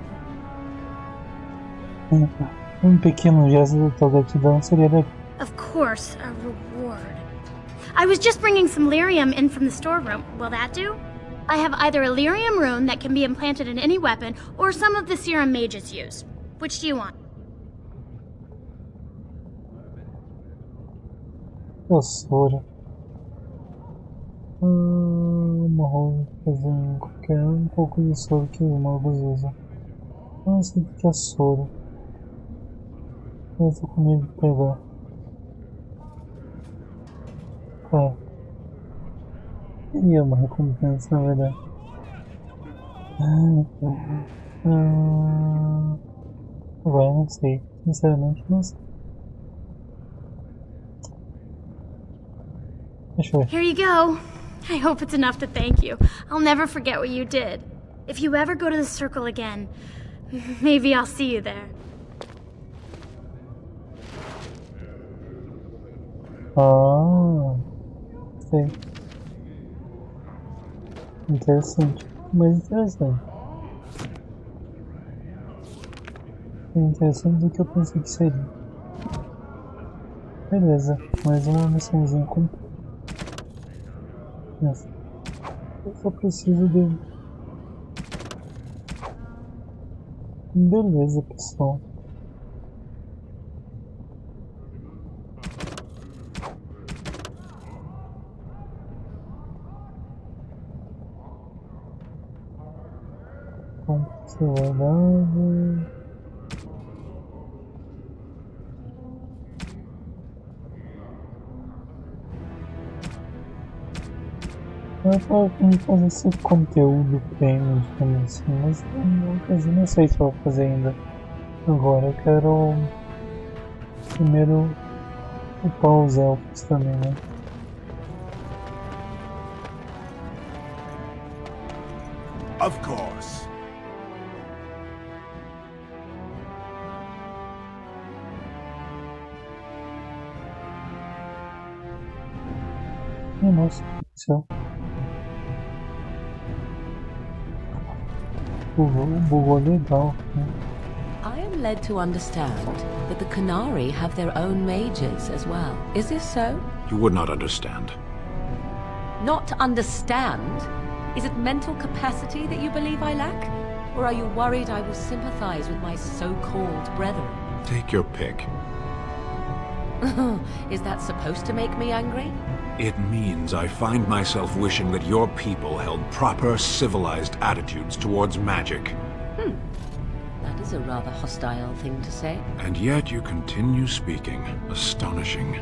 A: Pequeno gesto de tua gratidão seria legal.
H: Of course, a reward. I was just bringing some lyrium in from the storeroom. Will that do? I have either a lyrium rune that can be implanted in any weapon, or some of the serum mages use. Which do you want?
A: Vassoura. Uma rosa fazer qualquer pouco de soro que os magos usam. Não sei o que é soro. Eu tô com medo de pegar. queria uma recompensa, na verdade. Agora eu não sei. Sinceramente, não sei. Deixa eu ver.
H: Here you go. I hope it's enough to thank you. I'll never forget what you did. If you ever go to the Circle again, maybe I'll see you there.
A: Ah, sei. Interessante. Mais interessante. É interessante do que eu pensei que seria. Beleza, mais uma missãozinha completa. Eu só preciso dele. Beleza, pessoal. Bom, você vai dar. Eu tava querendo fazer esse conteúdo premium, digamos assim, mas não sei se eu vou fazer ainda. Agora eu quero primeiro upar os elfos também, né?
B: Of course.
A: Nossa, céu. Bugou legal, né?
I: I am led to understand that the Canari have their own mages as well. Is this so?
B: You would not understand.
I: Not understand? Is it mental capacity that you believe I lack? Or are you worried I will sympathize with my so-called brethren?
B: Take your pick.
I: Is that supposed to make me angry?
B: It means I find myself wishing that your people held proper, civilized attitudes towards magic.
I: That is a rather hostile thing to say.
B: And yet you continue speaking. Astonishing.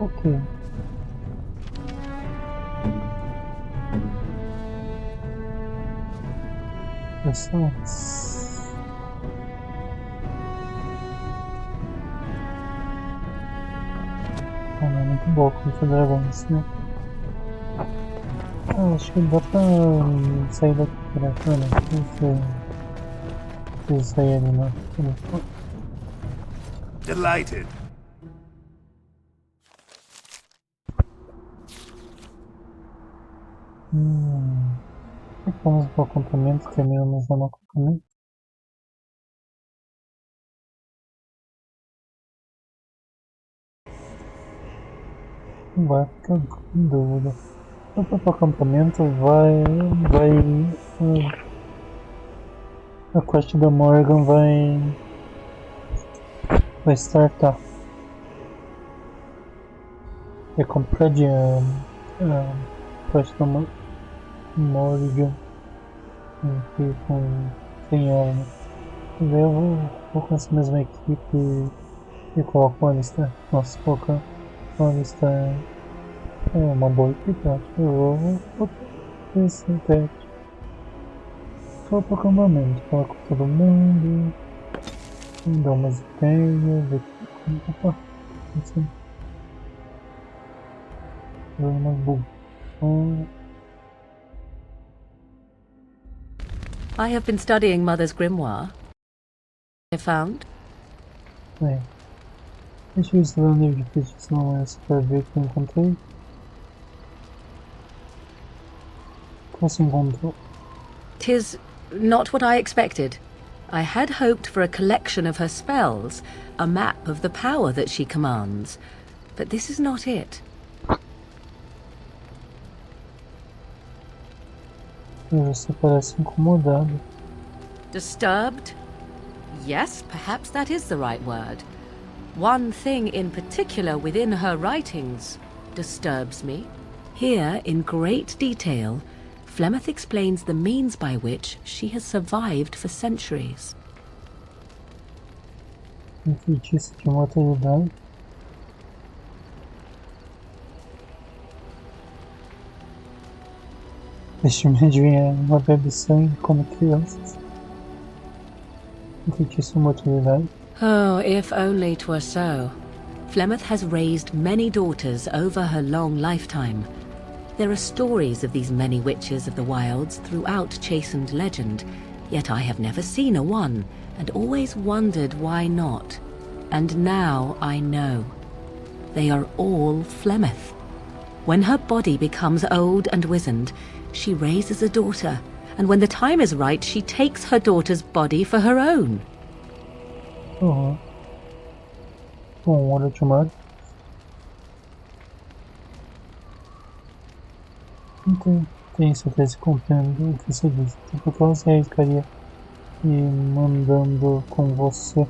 A: Ok. Pessoal. É muito bom com dragões, né? Acho que dá pra sair daqui pra cá, né? Não sei sair ali, né?
B: Delighted.
A: Vamos pro acampamento, terminamos lá no acampamento. Vai ficar com dúvida. Se eu for pro acampamento, a quest da Morgan vai startar. É comprar de a quest da Morgan aqui sem ela, né? E daí eu vou com essa mesma equipe e coloco uma lista. Nossa, colocar uma lista é uma boa equipe, acho que eu vou ter esse teste. Só pro acampamento, falar com todo mundo, dar umas ideias, ver como tá. Assim. Dar umas boas.
I: I have been studying Mother's grimoire. I found.
A: Deixa eu ver o livro de petição para ver o que eu encontrei. O que você encontrou?
I: 'Tis not what I expected. I had hoped for a collection of her spells, a map of the power that she commands. But this is not it.
A: Você parece incomodado.
I: Disturbed? Yes, perhaps that is the right word. One thing in particular within her writings disturbs me. Here, in great detail, Flemeth explains the means by which she has survived for centuries.
A: Feitiço de mortalidade. Este medium uma bebe sangue como crianças. Um feitiço uma utilidade.
I: Oh, if only 'twere so. Flemeth has raised many daughters over her long lifetime. There are stories of these many witches of the wilds throughout chastened legend, yet I have never seen a one, and always wondered why not. And now I know. They are all Flemeth. When her body becomes old and wizened, she raises a daughter, and when the time is right, she takes her daughter's body for her own.
A: Uhum. Bom, hora de mar. Então, tenho certeza que compreendo o que você diz. Então, por que você arriscaria ir mandando com você?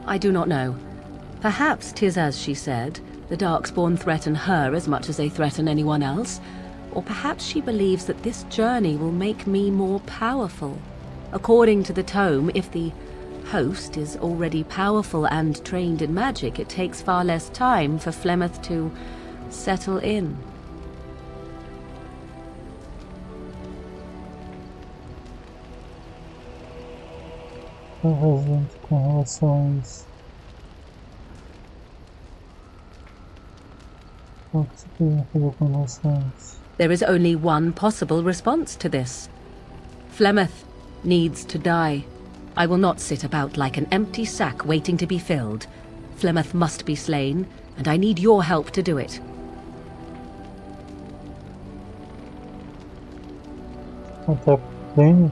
I: I do not know. Perhaps 'tis as she said, the Darkspawn threaten her as much as they threaten anyone else. Or perhaps she believes that this journey will make me more powerful. According to the tome, if the host is already powerful and trained in magic, it takes far less time for Flemeth to settle in.
A: Gente, com relação a isso. O que você queria fazer com relação a isso?
I: There is only one possible response to this. Flemeth needs to die. I will not sit about like an empty sack waiting to be filled. Flemeth must be slain, and I need your help to do it.
A: Até bem,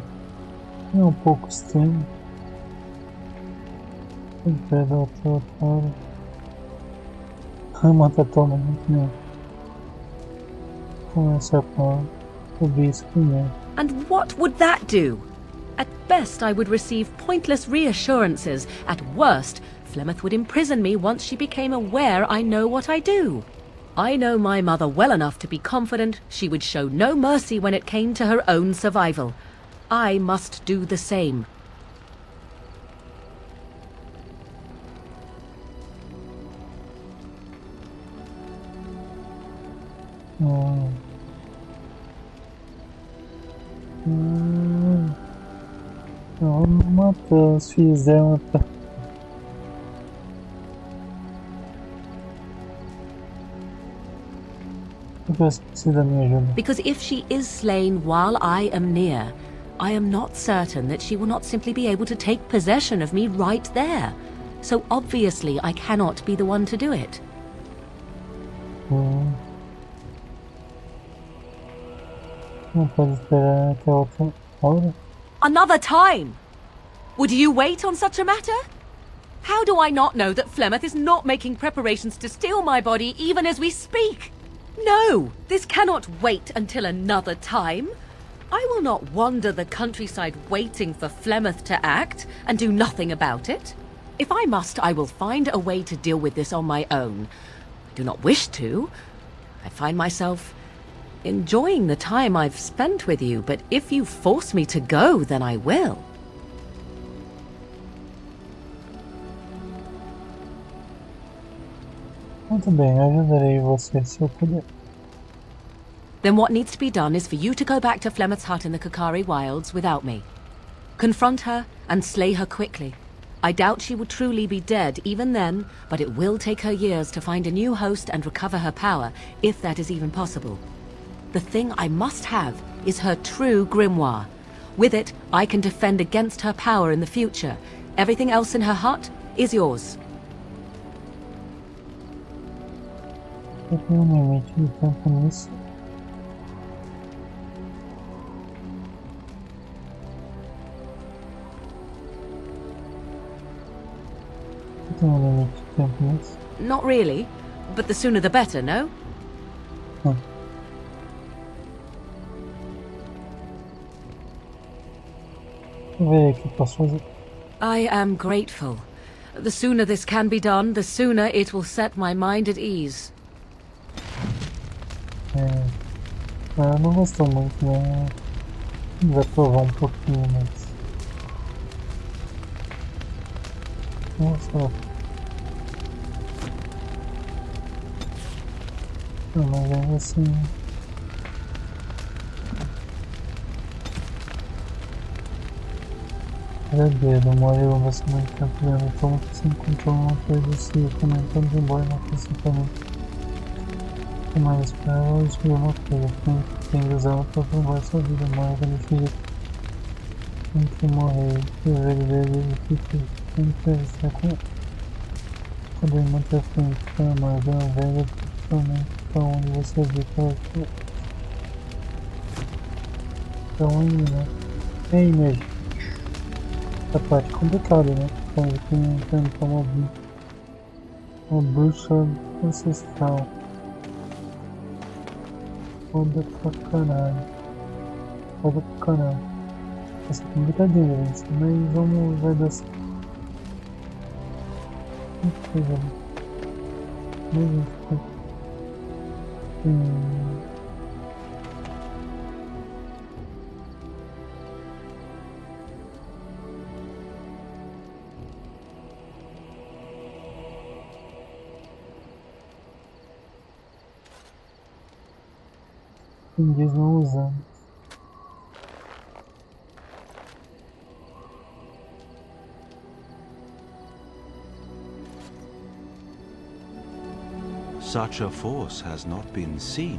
A: é pouco extremo. Predator, mata totalmente, né? Começa com o bispo, né?
I: And what would that do? At best, I would receive pointless reassurances. At worst, Flemeth would imprison me once she became aware I know what I do. I know my mother well enough to be confident she would show no mercy when it came to her own survival. I must do the same.
A: Ela não matou os filhos dela, tá? Você precisa da minha ajuda.
I: Because if she is slain while I am near, I am not certain that she will not simply be able to take possession of me right there. So obviously I cannot be the one to do it.
A: Não pode esperar até outra hora?
I: Another time? Would you wait on such a matter? How do I not know that Flemeth is not making preparations to steal my body even as we speak? No, this cannot wait until another time. I will not wander the countryside waiting for Flemeth to act and do nothing about it. If I must, I will find a way to deal with this on my own. I do not wish to. I find myself enjoying the time I've spent with you, but if you force me to go, then I will.
A: Muito bem, ajudarei você se eu puder.
I: Then what needs to be done is for you to go back to Flemeth's hut in the Kakari Wilds without me. Confront her and slay her quickly. I doubt she will truly be dead even then, but it will take her years to find a new host and recover her power, if that is even possible. The thing I must have is her true grimoire. With it, I can defend against her power in the future. Everything else in her hut is yours.
A: Eu tenho um limite de tempo nisso. Eu tenho um limite de tempo nisso.
I: Not really, but the sooner the better, no?
A: Ver o que posso fazer.
I: I am grateful. The sooner this can be done, the sooner it will set my mind at ease.
A: Eu não gostou muito, né? Vai provar pouquinho, mas... Nossa. Não, mas ainda assim... Verdadeiro, morreu bastante tempo vendo como que se encontrou uma coisa assim, comentando embora não principalmente. Mas para ela escolher uma coisa, tem que usá-la para provar sua vida, morre quando filho. Entre morrer e ver dele o que fez, sempre estar com ela. Poder manter frente para amar a velha, principalmente para onde você vê que ela foi. Então aí, né? E aí, minha gente? Essa parte é complicada, né? Então eu tenho que tentar uma bruxa ancestral. Foda pra caralho. Foda pra caralho. Essa é complicadinha, gente. Mas vamos ver dessa. Que coisa, né? Quem diz não usamos.
J: Such a force has not been seen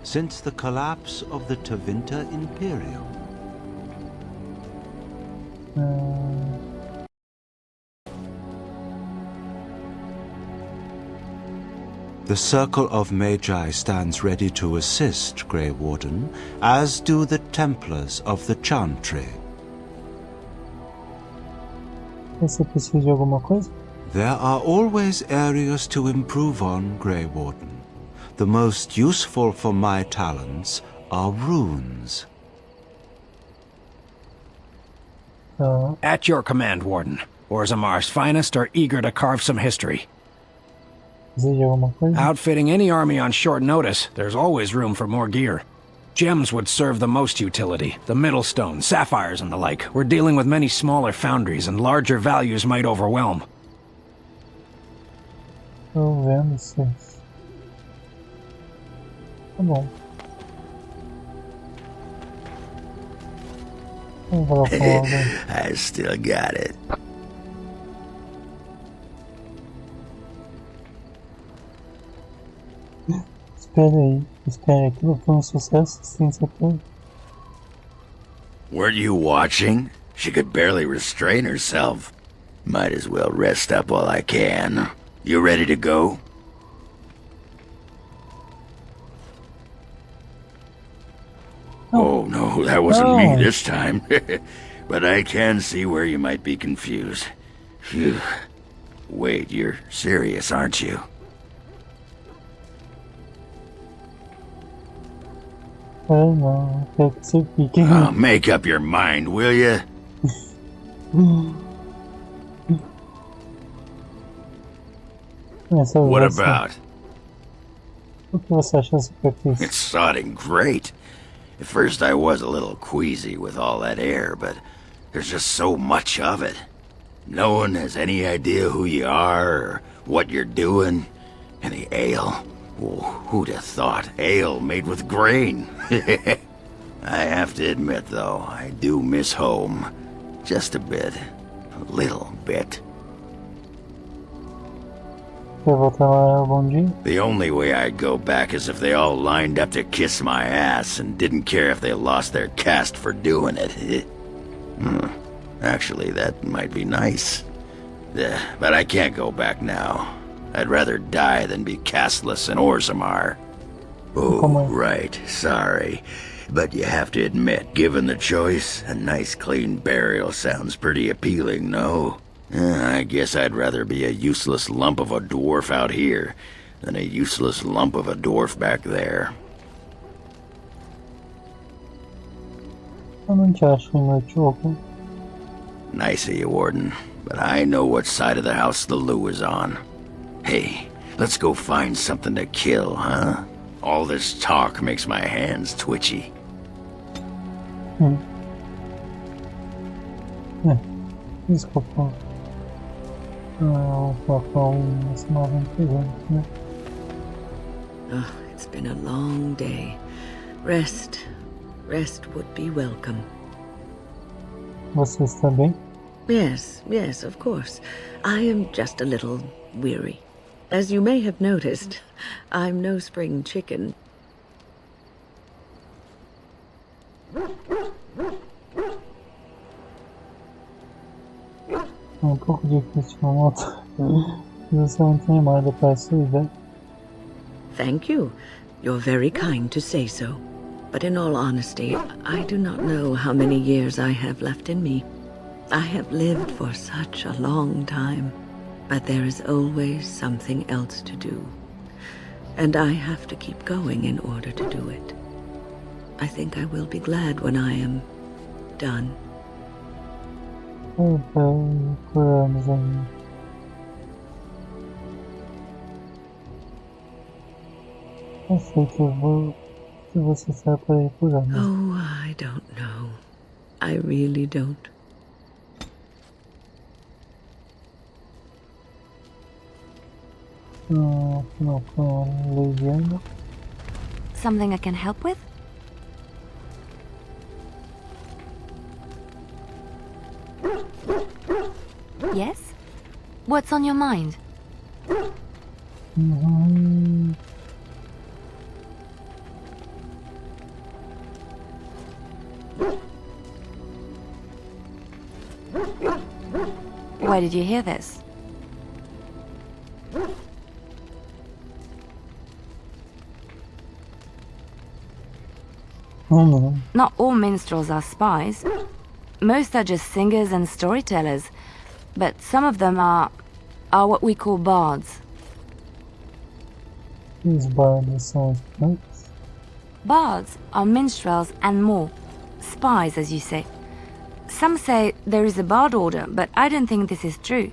J: since the collapse of the Tevinter Imperium. The Circle of Magi stands ready to assist, Grey Warden, as do the Templars of the Chantry.
A: Você precisa de alguma coisa?
J: There are always areas to improve on, Grey Warden. The most useful for my talents are runes.
K: At your command, Warden. Orzamar's finest are eager to carve some history.
A: Precisa de alguma coisa?
K: Outfitting any army on short notice, there's always room for more gear. Gems would serve the most utility, the middle stone, sapphires and the like. We're dealing with many smaller foundries and larger values might overwhelm.
A: Tô vendo vocês. Tá bom. Vamos falar com alguém.
F: I still got it.
A: Espera aí, aquilo foi sucesso, sem certeza.
F: Weren't you watching? She could barely restrain herself. Might as well rest up while I can. You ready to go? Oh no, that wasn't me this time. But I can see where you might be confused. Phew. Wait, you're serious, aren't you?
A: Não, quero que você fique.
F: Oh, make up your mind, will you? What about?
A: O que você acha dessa perfeição?
F: It's sodding great. At first I was a little queasy with all that air, but there's just so much of it. No one has any idea who you are or what you're doing. And the ale. Oh, who'd have thought? Ale made with grain. I have to admit, though, I do miss home. Just a bit. A little bit. The only way I'd go back is if they all lined up to kiss my ass and didn't care if they lost their caste for doing it. Actually, that might be nice. But I can't go back now. I'd rather die than be casteless in Orzammar. Oh, right, sorry. But you have to admit, given the choice, a nice clean burial sounds pretty appealing, no? I guess I'd rather be a useless lump of a dwarf out here than a useless lump of a dwarf back there.
A: Eu não te acho inútil.
F: Nice of you, Warden, but I know what side of the house the Lou is on. Hey, let's go find something to kill, huh? All this talk makes my hands twitchy.
A: Desculpa. Vou colocar esse novo integrante, né?
D: It's It's been a long day. Rest would be welcome.
A: Você está bem?
D: Yes, of course. I am just a little weary. As you may have noticed, I'm no spring chicken.
A: É um pouco difícil de notar. Você não tem animada para essa ideia.
D: Thank you. You're very kind to say so. But in all honesty, I do not know how many years I have left in me. I have lived for such a long time, but there is always something else to do. And I have to keep going in order to do it. I think I will be glad when I am done.
A: Por anos ainda. Eu sei que você sai por aí por anos.
D: Oh, I don't know. I really don't.
A: Legenda.
H: Something I can help with? Yes? What's on your mind? Where did you hear this? Not all minstrels are spies. Most are just singers and storytellers, but some of them are what we call bards.
A: Os bardos são os punks?
H: Bards are minstrels and more. Spies, as you say. Some say there is a bard order, but I don't think this is true.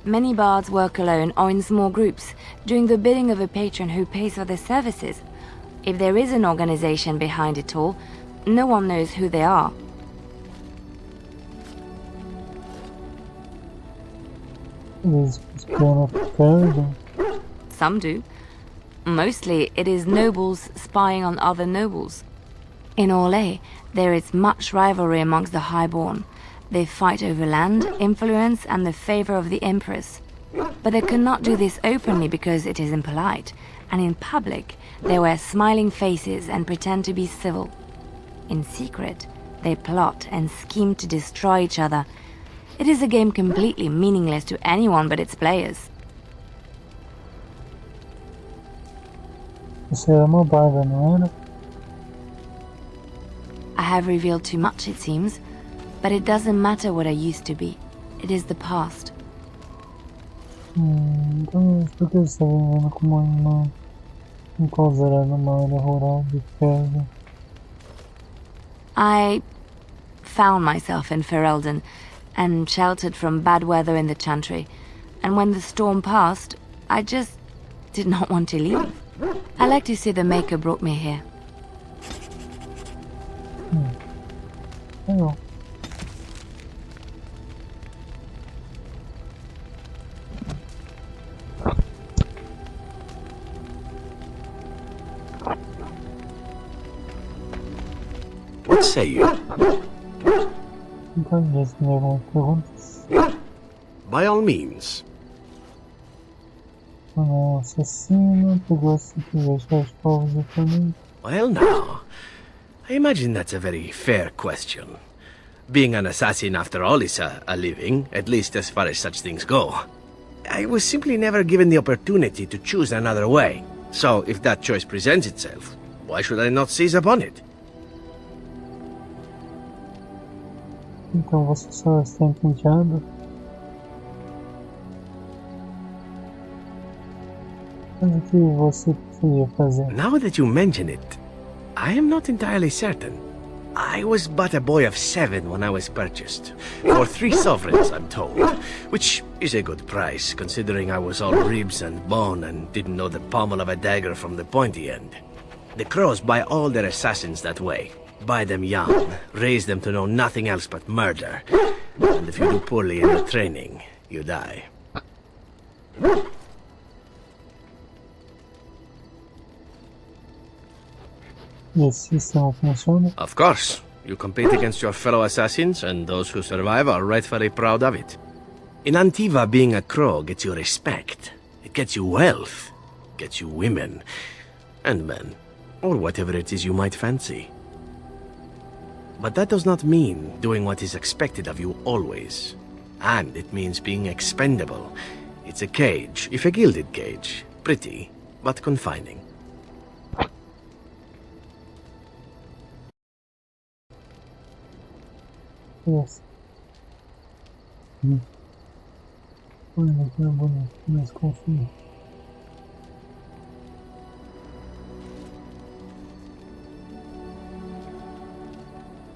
H: Many bards work alone or in small groups, doing the bidding of a patron who pays for their services. If there is an organization behind it all, no one knows who they are.
A: Eles espiam a
H: Some do. Mostly it is nobles spying on other nobles. In Orlais, there is much rivalry amongst the highborn. They fight over land, influence, and the favor of the empress. But they cannot do this openly because it is impolite, and in public, they wear smiling faces and pretend to be civil. In secret, they plot and scheme to destroy each other. It is a game completely meaningless to anyone but its players.
A: Você era uma barda, não era?
H: I have revealed too much, it seems, but it doesn't matter what I used to be. It is the past.
A: Então, por que você está vivendo como uma enclausurada numa área rural de Ferelden?
H: I found myself in Ferelden and sheltered from bad weather in the Chantry, and when the storm passed, I just did not want to leave. I like to say the Maker brought me here.
A: Legal.
L: What say you?
A: Então, você tem algumas perguntas?
L: By all means.
A: O assassino pegou simplesmente os povos do caminho.
L: Well, now, I imagine that's a very fair question. Being an assassin, after all, is a living, at least as far as such things go. I was simply never given the opportunity to choose another way. So, if that choice presents itself, why should I not seize upon it?
A: Então você só está entediado? Mas o que você preferia fazer?
L: Now that you mention it, I am not entirely certain. I was but a boy of 7 when I was purchased. For 3 sovereigns, I'm told. Which is a good price, considering I was all ribs and bone and didn't know the pommel of a dagger from the pointy end. The Crows buy all their assassins that way. Buy them young, raise them to know nothing else but murder. And if you do poorly in the training, you die.
A: esse sistema funciona?
L: Of course. You compete against your fellow assassins, and those who survive are rightfully proud of it. In Antiva, being a crow gets you respect. It gets you wealth. Gets you women. And men. Or whatever it is you might fancy. But that does not mean doing what is expected of you always. And it means being expendable. It's a cage, if a gilded cage. Pretty, but confining.
A: Yes. Olha que é bonito, mas confio.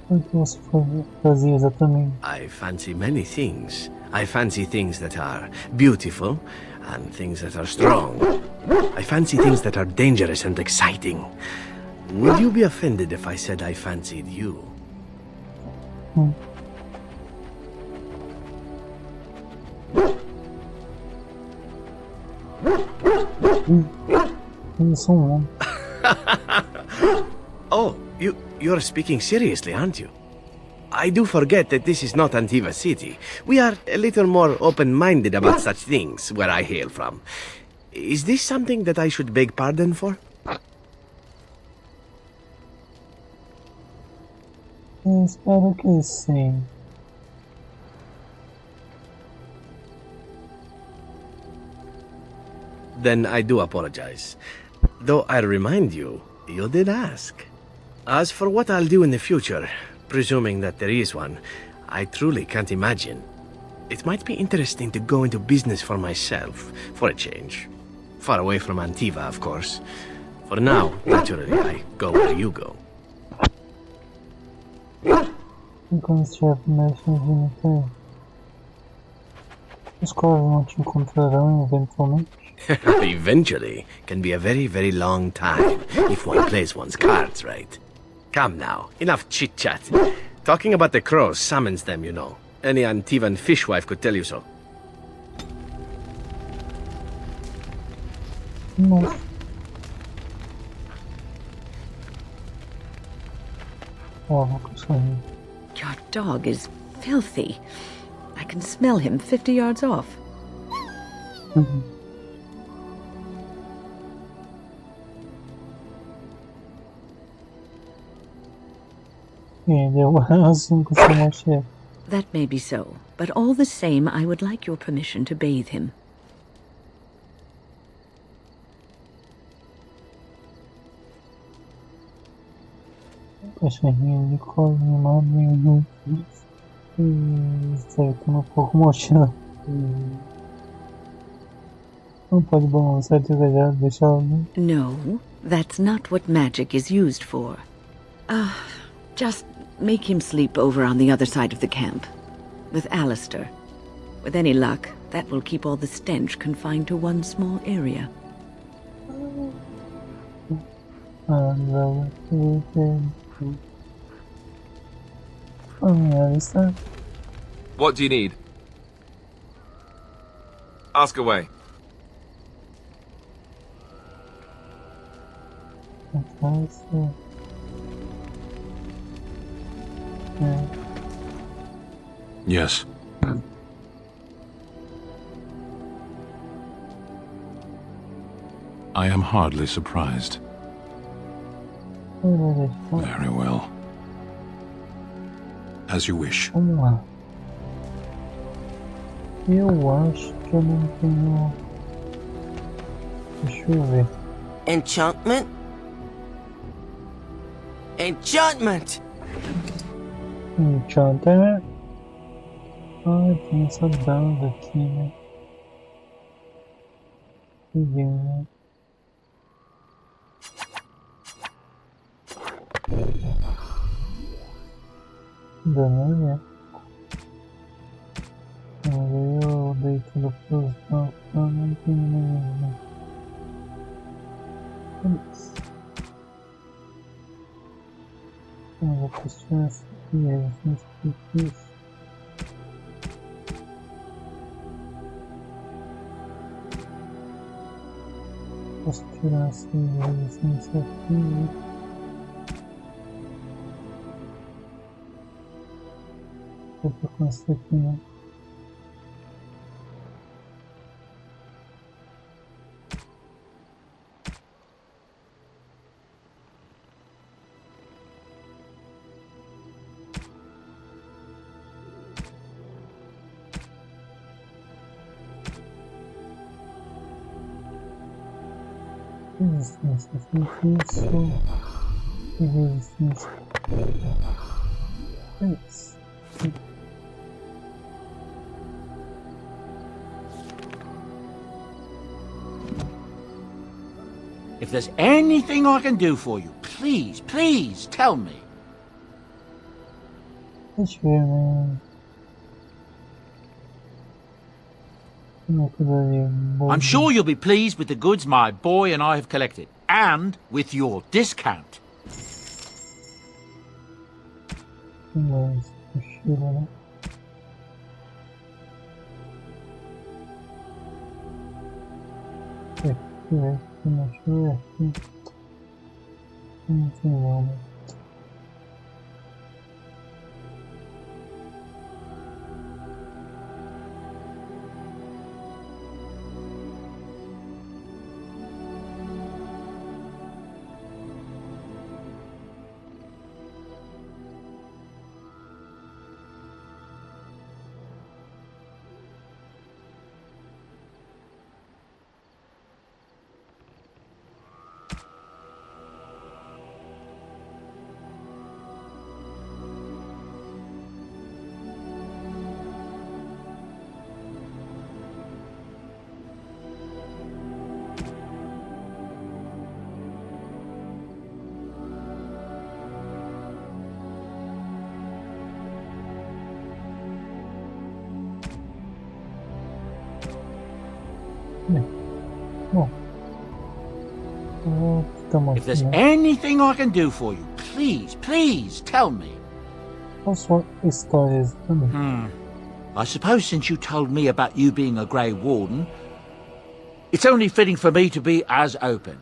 A: O que você fazia exatamente?
L: I fancy many things. I fancy things that are beautiful and things that are strong. I fancy things that are dangerous and exciting. Would you be offended if I said I fancied you? Oh, you're speaking seriously, aren't you? I do forget that this is not Antiva City. We are a little more open-minded about such things where I hail from. Is this something that I should beg pardon for?
A: Espero que sim.
L: Then I do apologize. Though I remind you, you did ask. As for what I'll do in the future, presuming that there is one, I truly can't imagine. It might be interesting to go into business for myself, for a change. Far away from Antiva, of course. For now, naturally, I go where you go.
A: Quando estiver mexendo no os corvos não te encontrarão eventualmente?
L: Eventually can be a very, very long time if one plays one's cards right. Come now, enough chit-chat. Talking about the crows summons them, you know. Any Antivan fishwife could tell you so.
A: No.
D: Your dog is filthy. I can smell him 50 yards off.
A: That
D: may be so, but all the same, I would like your permission to bathe him.
A: Cachorrinho de colo mimado nenhum. Sei que um pouco mochila. Não pode balançar devagar, deixá-lo.
D: No, that's not what magic is used for. Just make him sleep over on the other side of the camp. With Alistair. With any luck, that will keep all the stench confined to one small area.
M: What do you need? Ask away.
B: Yes. I am hardly surprised. Very well. As you wish.
A: Vamos lá. Eu acho que eu não tenho. Deixa eu ver.
N: Enchantment? Enchantment!
A: Enchantment? Ah, tem essa dada aqui, né? Peguei, né? Dano, né? Mas eu dei tudo pros não tem nenhum. Beleza. Eu vou questionar essa aqui, a gente não explica isso. Posso tirar essa resistência aqui. Vou com essa aqui, né? Resistência feitiço e resistência. É isso.
E: If there's anything I can do for you, please tell me.
A: Deixa eu ver, né?
E: I'm sure you'll be pleased with the goods my boy and I have collected, and with your discount.
A: Mas, mochila, né? Aqui, mochila, aqui. Não tem nada.
E: If there's anything I can do for you, please tell me.
A: Also, histórias também.
E: I suppose since you told me about you being a Grey Warden, it's only fitting for me to be as open.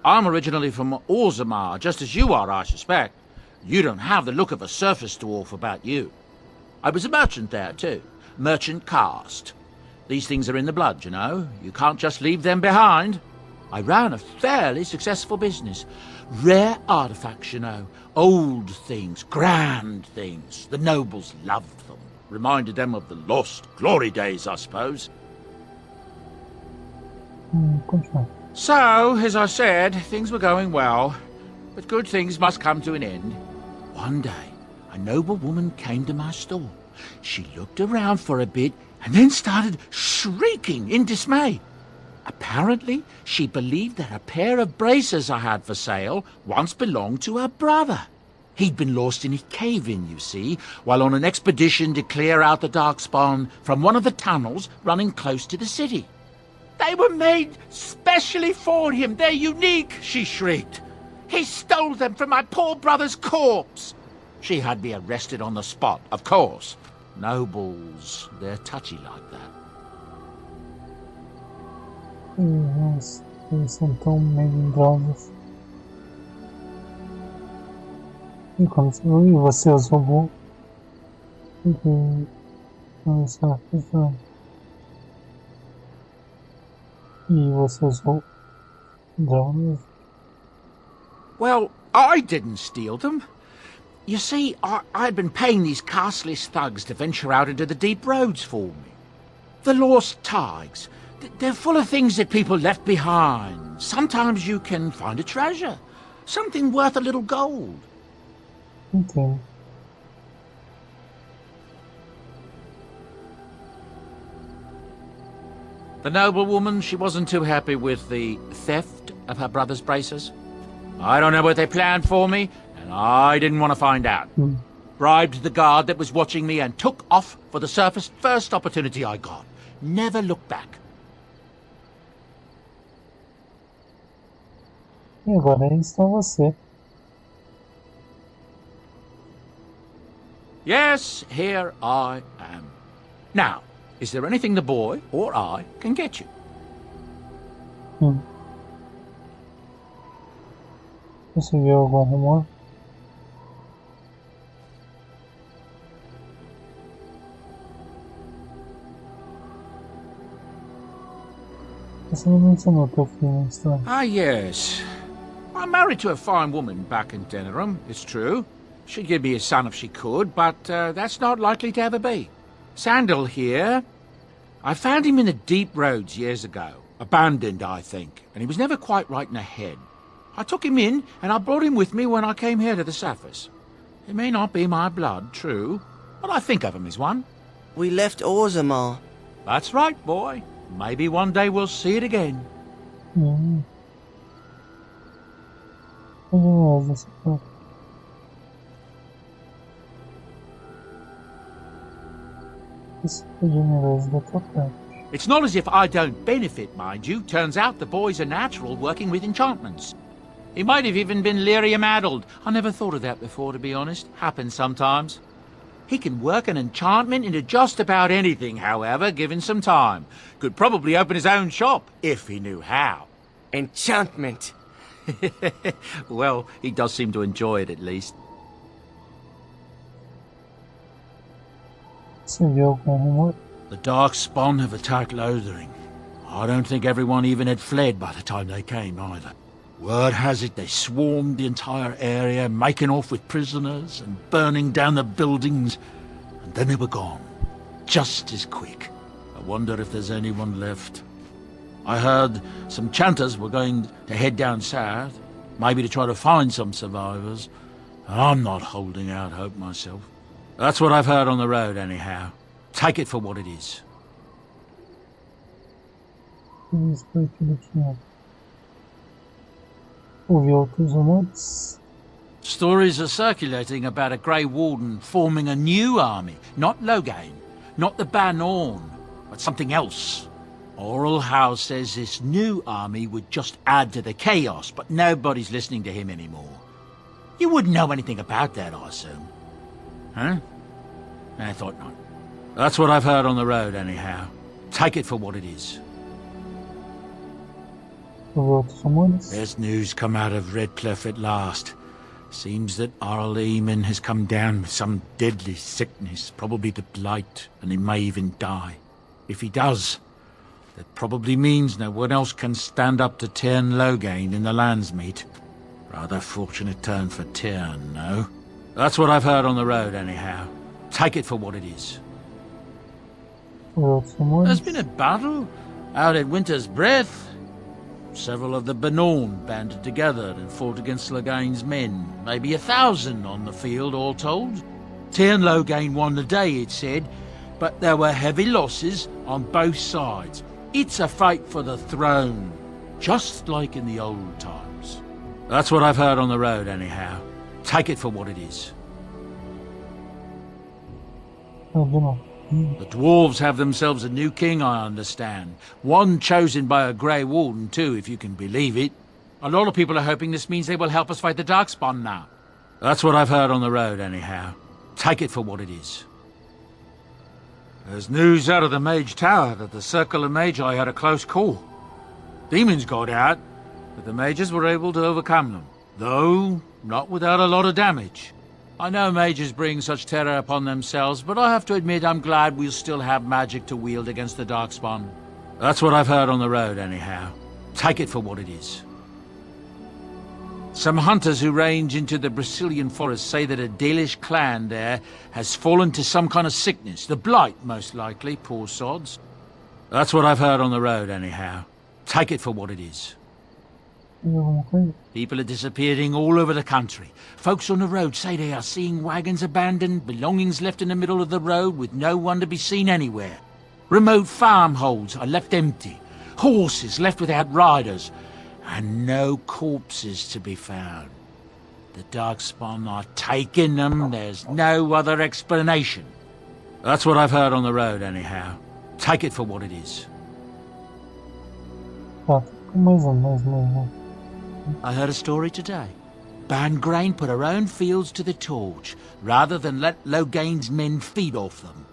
E: I'm originally from Orzammar, just as you are, I suspect. You don't have the look of a surface dwarf about you. I was a merchant there, too. Merchant caste. These things are in the blood, you know. You can't just leave them behind. I ran a fairly successful business. Rare artifacts, you know. Old things, grand things. The nobles loved them. Reminded them of the lost glory days, I suppose. So, as I said, things were going well. But good things must come to an end. One day, a noble woman came to my store. She looked around for a bit and then started shrieking in dismay. Apparently, she believed that a pair of braces I had for sale once belonged to her brother. He'd been lost in a cave-in, you see, while on an expedition to clear out the Darkspawn from one of the tunnels running close to the city. They were made specially for him. They're unique, she shrieked. He stole them from my poor brother's corpse. She had me arrested on the spot, of course. Nobles, they're touchy like that.
A: Nossa, eles são tão melindrosos. E como você usou começar fazendo. E você usou drones?
E: Well, I didn't steal them. You see, I'd been paying these castless thugs to venture out into the deep roads for me. The lost tigers. They're full of things that people left behind. Sometimes you can find a treasure. Something worth a little gold.
A: Okay.
E: The noblewoman, she wasn't too happy with the theft of her brother's braces. I don't know what they planned for me, and I didn't want to find out. Bribed the guard that was watching me and took off for the surface first opportunity I got. Never looked back.
A: E agora está você.
E: Yes, here I am. Now, is there anything the boy or I can get you?
A: Conseguiu algum rumor? Você não mencionou teu filho estranho.
E: Ah, yes. I'm married to a fine woman back in Denerim, it's true. She'd give me a son if she could, but that's not likely to ever be. Sandal here. I found him in the deep roads years ago. Abandoned, I think, and he was never quite right in the head. I took him in, and I brought him with me when I came here to the surface. It may not be my blood, true, but I think of him as one.
N: We left Orzammar.
E: That's right, boy. Maybe one day we'll see it again. It's not as if I don't benefit, mind you. Turns out the boy's a natural working with enchantments. He might have even been lyrium-addled. I never thought of that before, to be honest. Happens sometimes. He can work an enchantment into just about anything, however, given some time. Could probably open his own shop, if he knew how.
N: Enchantment.
E: Well, he does seem to enjoy it, at least.
A: The
E: Darkspawn have attacked Lothering. I don't think everyone even had fled by the time they came, either. Word has it they swarmed the entire area, making off with prisoners and burning down the buildings, and then they were gone. Just as quick. I wonder if there's anyone left. I heard some chanters were going to head down south, maybe to try to find some survivors. I'm not holding out hope myself. That's what I've heard on the road, anyhow. Take it for what it is. Stories are circulating about a Grey Warden forming a new army. Not Loghain, not the Banorn, but something else. Oral Howe says this new army would just add to the chaos, but nobody's listening to him anymore. You wouldn't know anything about that, I assume. Huh? I thought not. That's what I've heard on the road, anyhow. Take it for what it is. There's news come out of Redcliffe at last. Seems that Arl Eamon has come down with some deadly sickness, probably the blight, and he may even die. If he does, that probably means no one else can stand up to Tyrn Loghain in the Landsmeet. Rather fortunate turn for Tyrn, no? That's what I've heard on the road, anyhow. Take it for what it is. There's been a battle out at Winter's Breath. Several of the Banorn banded together and fought against Loghain's men. Maybe 1,000 on the field, all told. Tyrn Loghain won the day, it said, but there were heavy losses on both sides. It's a fight for the throne, just like in the old times. That's what I've heard on the road, anyhow. Take it for what it is. The dwarves have themselves a new king, I understand. One chosen by a Grey Warden, too, if you can believe it. A lot of people are hoping this means they will help us fight the Darkspawn now. That's what I've heard on the road, anyhow. Take it for what it is. There's news out of the Mage Tower that the Circle of Magi had a close call. Demons got out, but the mages were able to overcome them. Though, not without a lot of damage. I know mages bring such terror upon themselves, but I have to admit I'm glad we'll still have magic to wield against the Darkspawn. That's what I've heard on the road, anyhow. Take it for what it is. Some hunters who range into the Brazilian forest say that a Dalish clan there has fallen to some kind of sickness. The blight, most likely, poor sods. That's what I've heard on the road, anyhow. Take it for what it is. People are disappearing all over the country. Folks on the road say they are seeing wagons abandoned, belongings left in the middle of the road with no one to be seen anywhere. Remote farmholds are left empty, horses left without riders, and no corpses to be found. The Darkspawn are taking them, there's no other explanation. That's what I've heard on the road, anyhow. Take it for what it is. I heard a story today. Bangrain put her own fields to the torch, rather than let Loghain's men feed off them.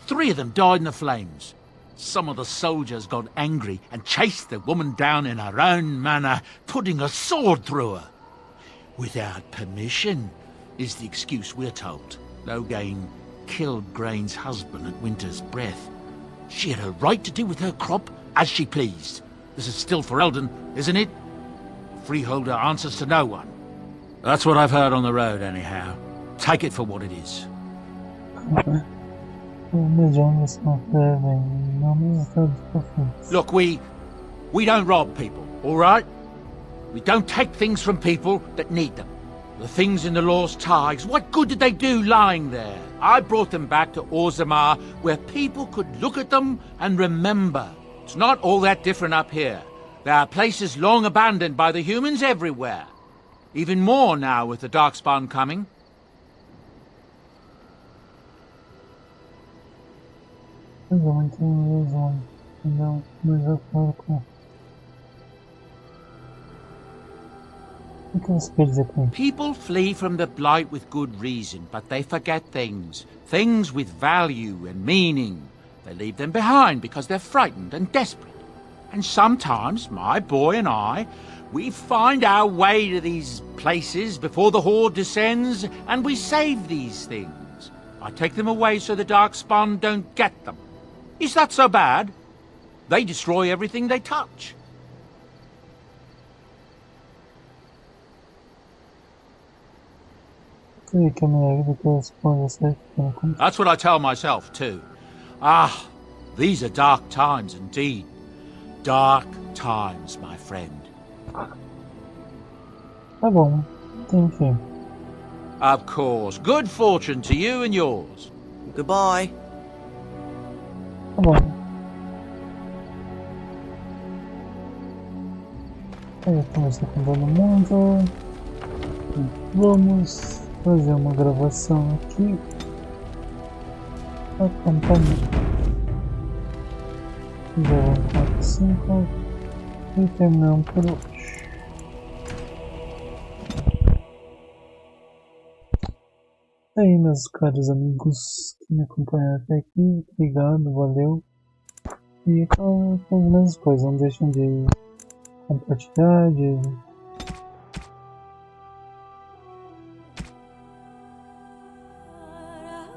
E: 3 of them died in the flames. Some of the soldiers got angry and chased the woman down in her own manner, putting a sword through her. Without permission, is the excuse we're told. Loghain killed Grain's husband at Winter's Breath. She had a right to do with her crop as she pleased. This is still for Eldon, isn't it? Freeholder answers to no one. That's what I've heard on the road, anyhow. Take it for what it is. Look, we don't rob people, all right? We don't take things from people that need them. The things in the Lost Tigers, what good did they do lying there? I brought them back to Orzammar, where people could look at them and remember. It's not all that different up here. There are places long abandoned by the humans everywhere. Even more now with the Darkspawn coming. People flee from the Blight with good reason, but they forget things. Things with value and meaning. They leave them behind because they're frightened and desperate. And sometimes, my boy and I, we find our way to these places before the Horde descends, and we save these things. I take them away so the Darkspawn don't get them. Is that so bad? They destroy everything they touch. That's what I tell myself, too. Ah, these are dark times indeed. Dark times, my friend.
A: Tá bom, enfim.
E: Of course. Good fortune to you and yours.
N: Goodbye.
A: Tá bom. Aí eu conversei com todo mundo. Vamos fazer uma gravação aqui. Acompanhar. Já vamos 4, 5 e terminamos por hoje. Aí, meus caros amigos que me acompanharam até aqui, obrigado, valeu. E com as mesmas coisas, não deixem de compartilhar, de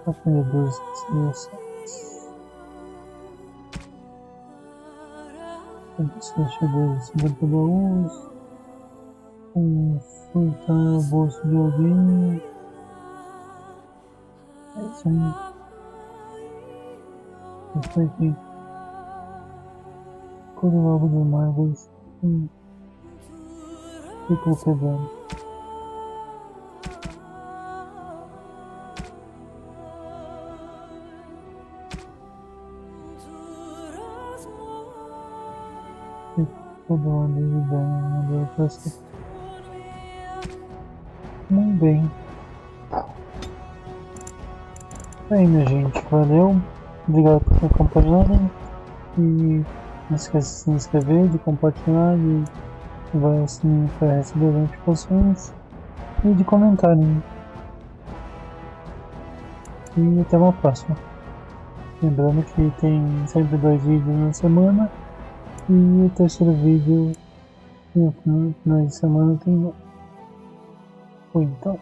A: aprender dos chegou 50 baús, furtar o bolso de alguém. É isso aí. Isso aqui. Circulo dos Magos. Ficou pegando. Todo mundo bem, deu pra ser. Muito bem. Aí, minha gente, valeu. Obrigado por ter acompanhado. E não esqueça de se inscrever, de compartilhar, de ativar o sininho para receber as notificações e de comentarem. E até uma próxima. Lembrando que tem sempre 2 vídeos na semana. E o terceiro vídeo no final de semana tem. Ou então.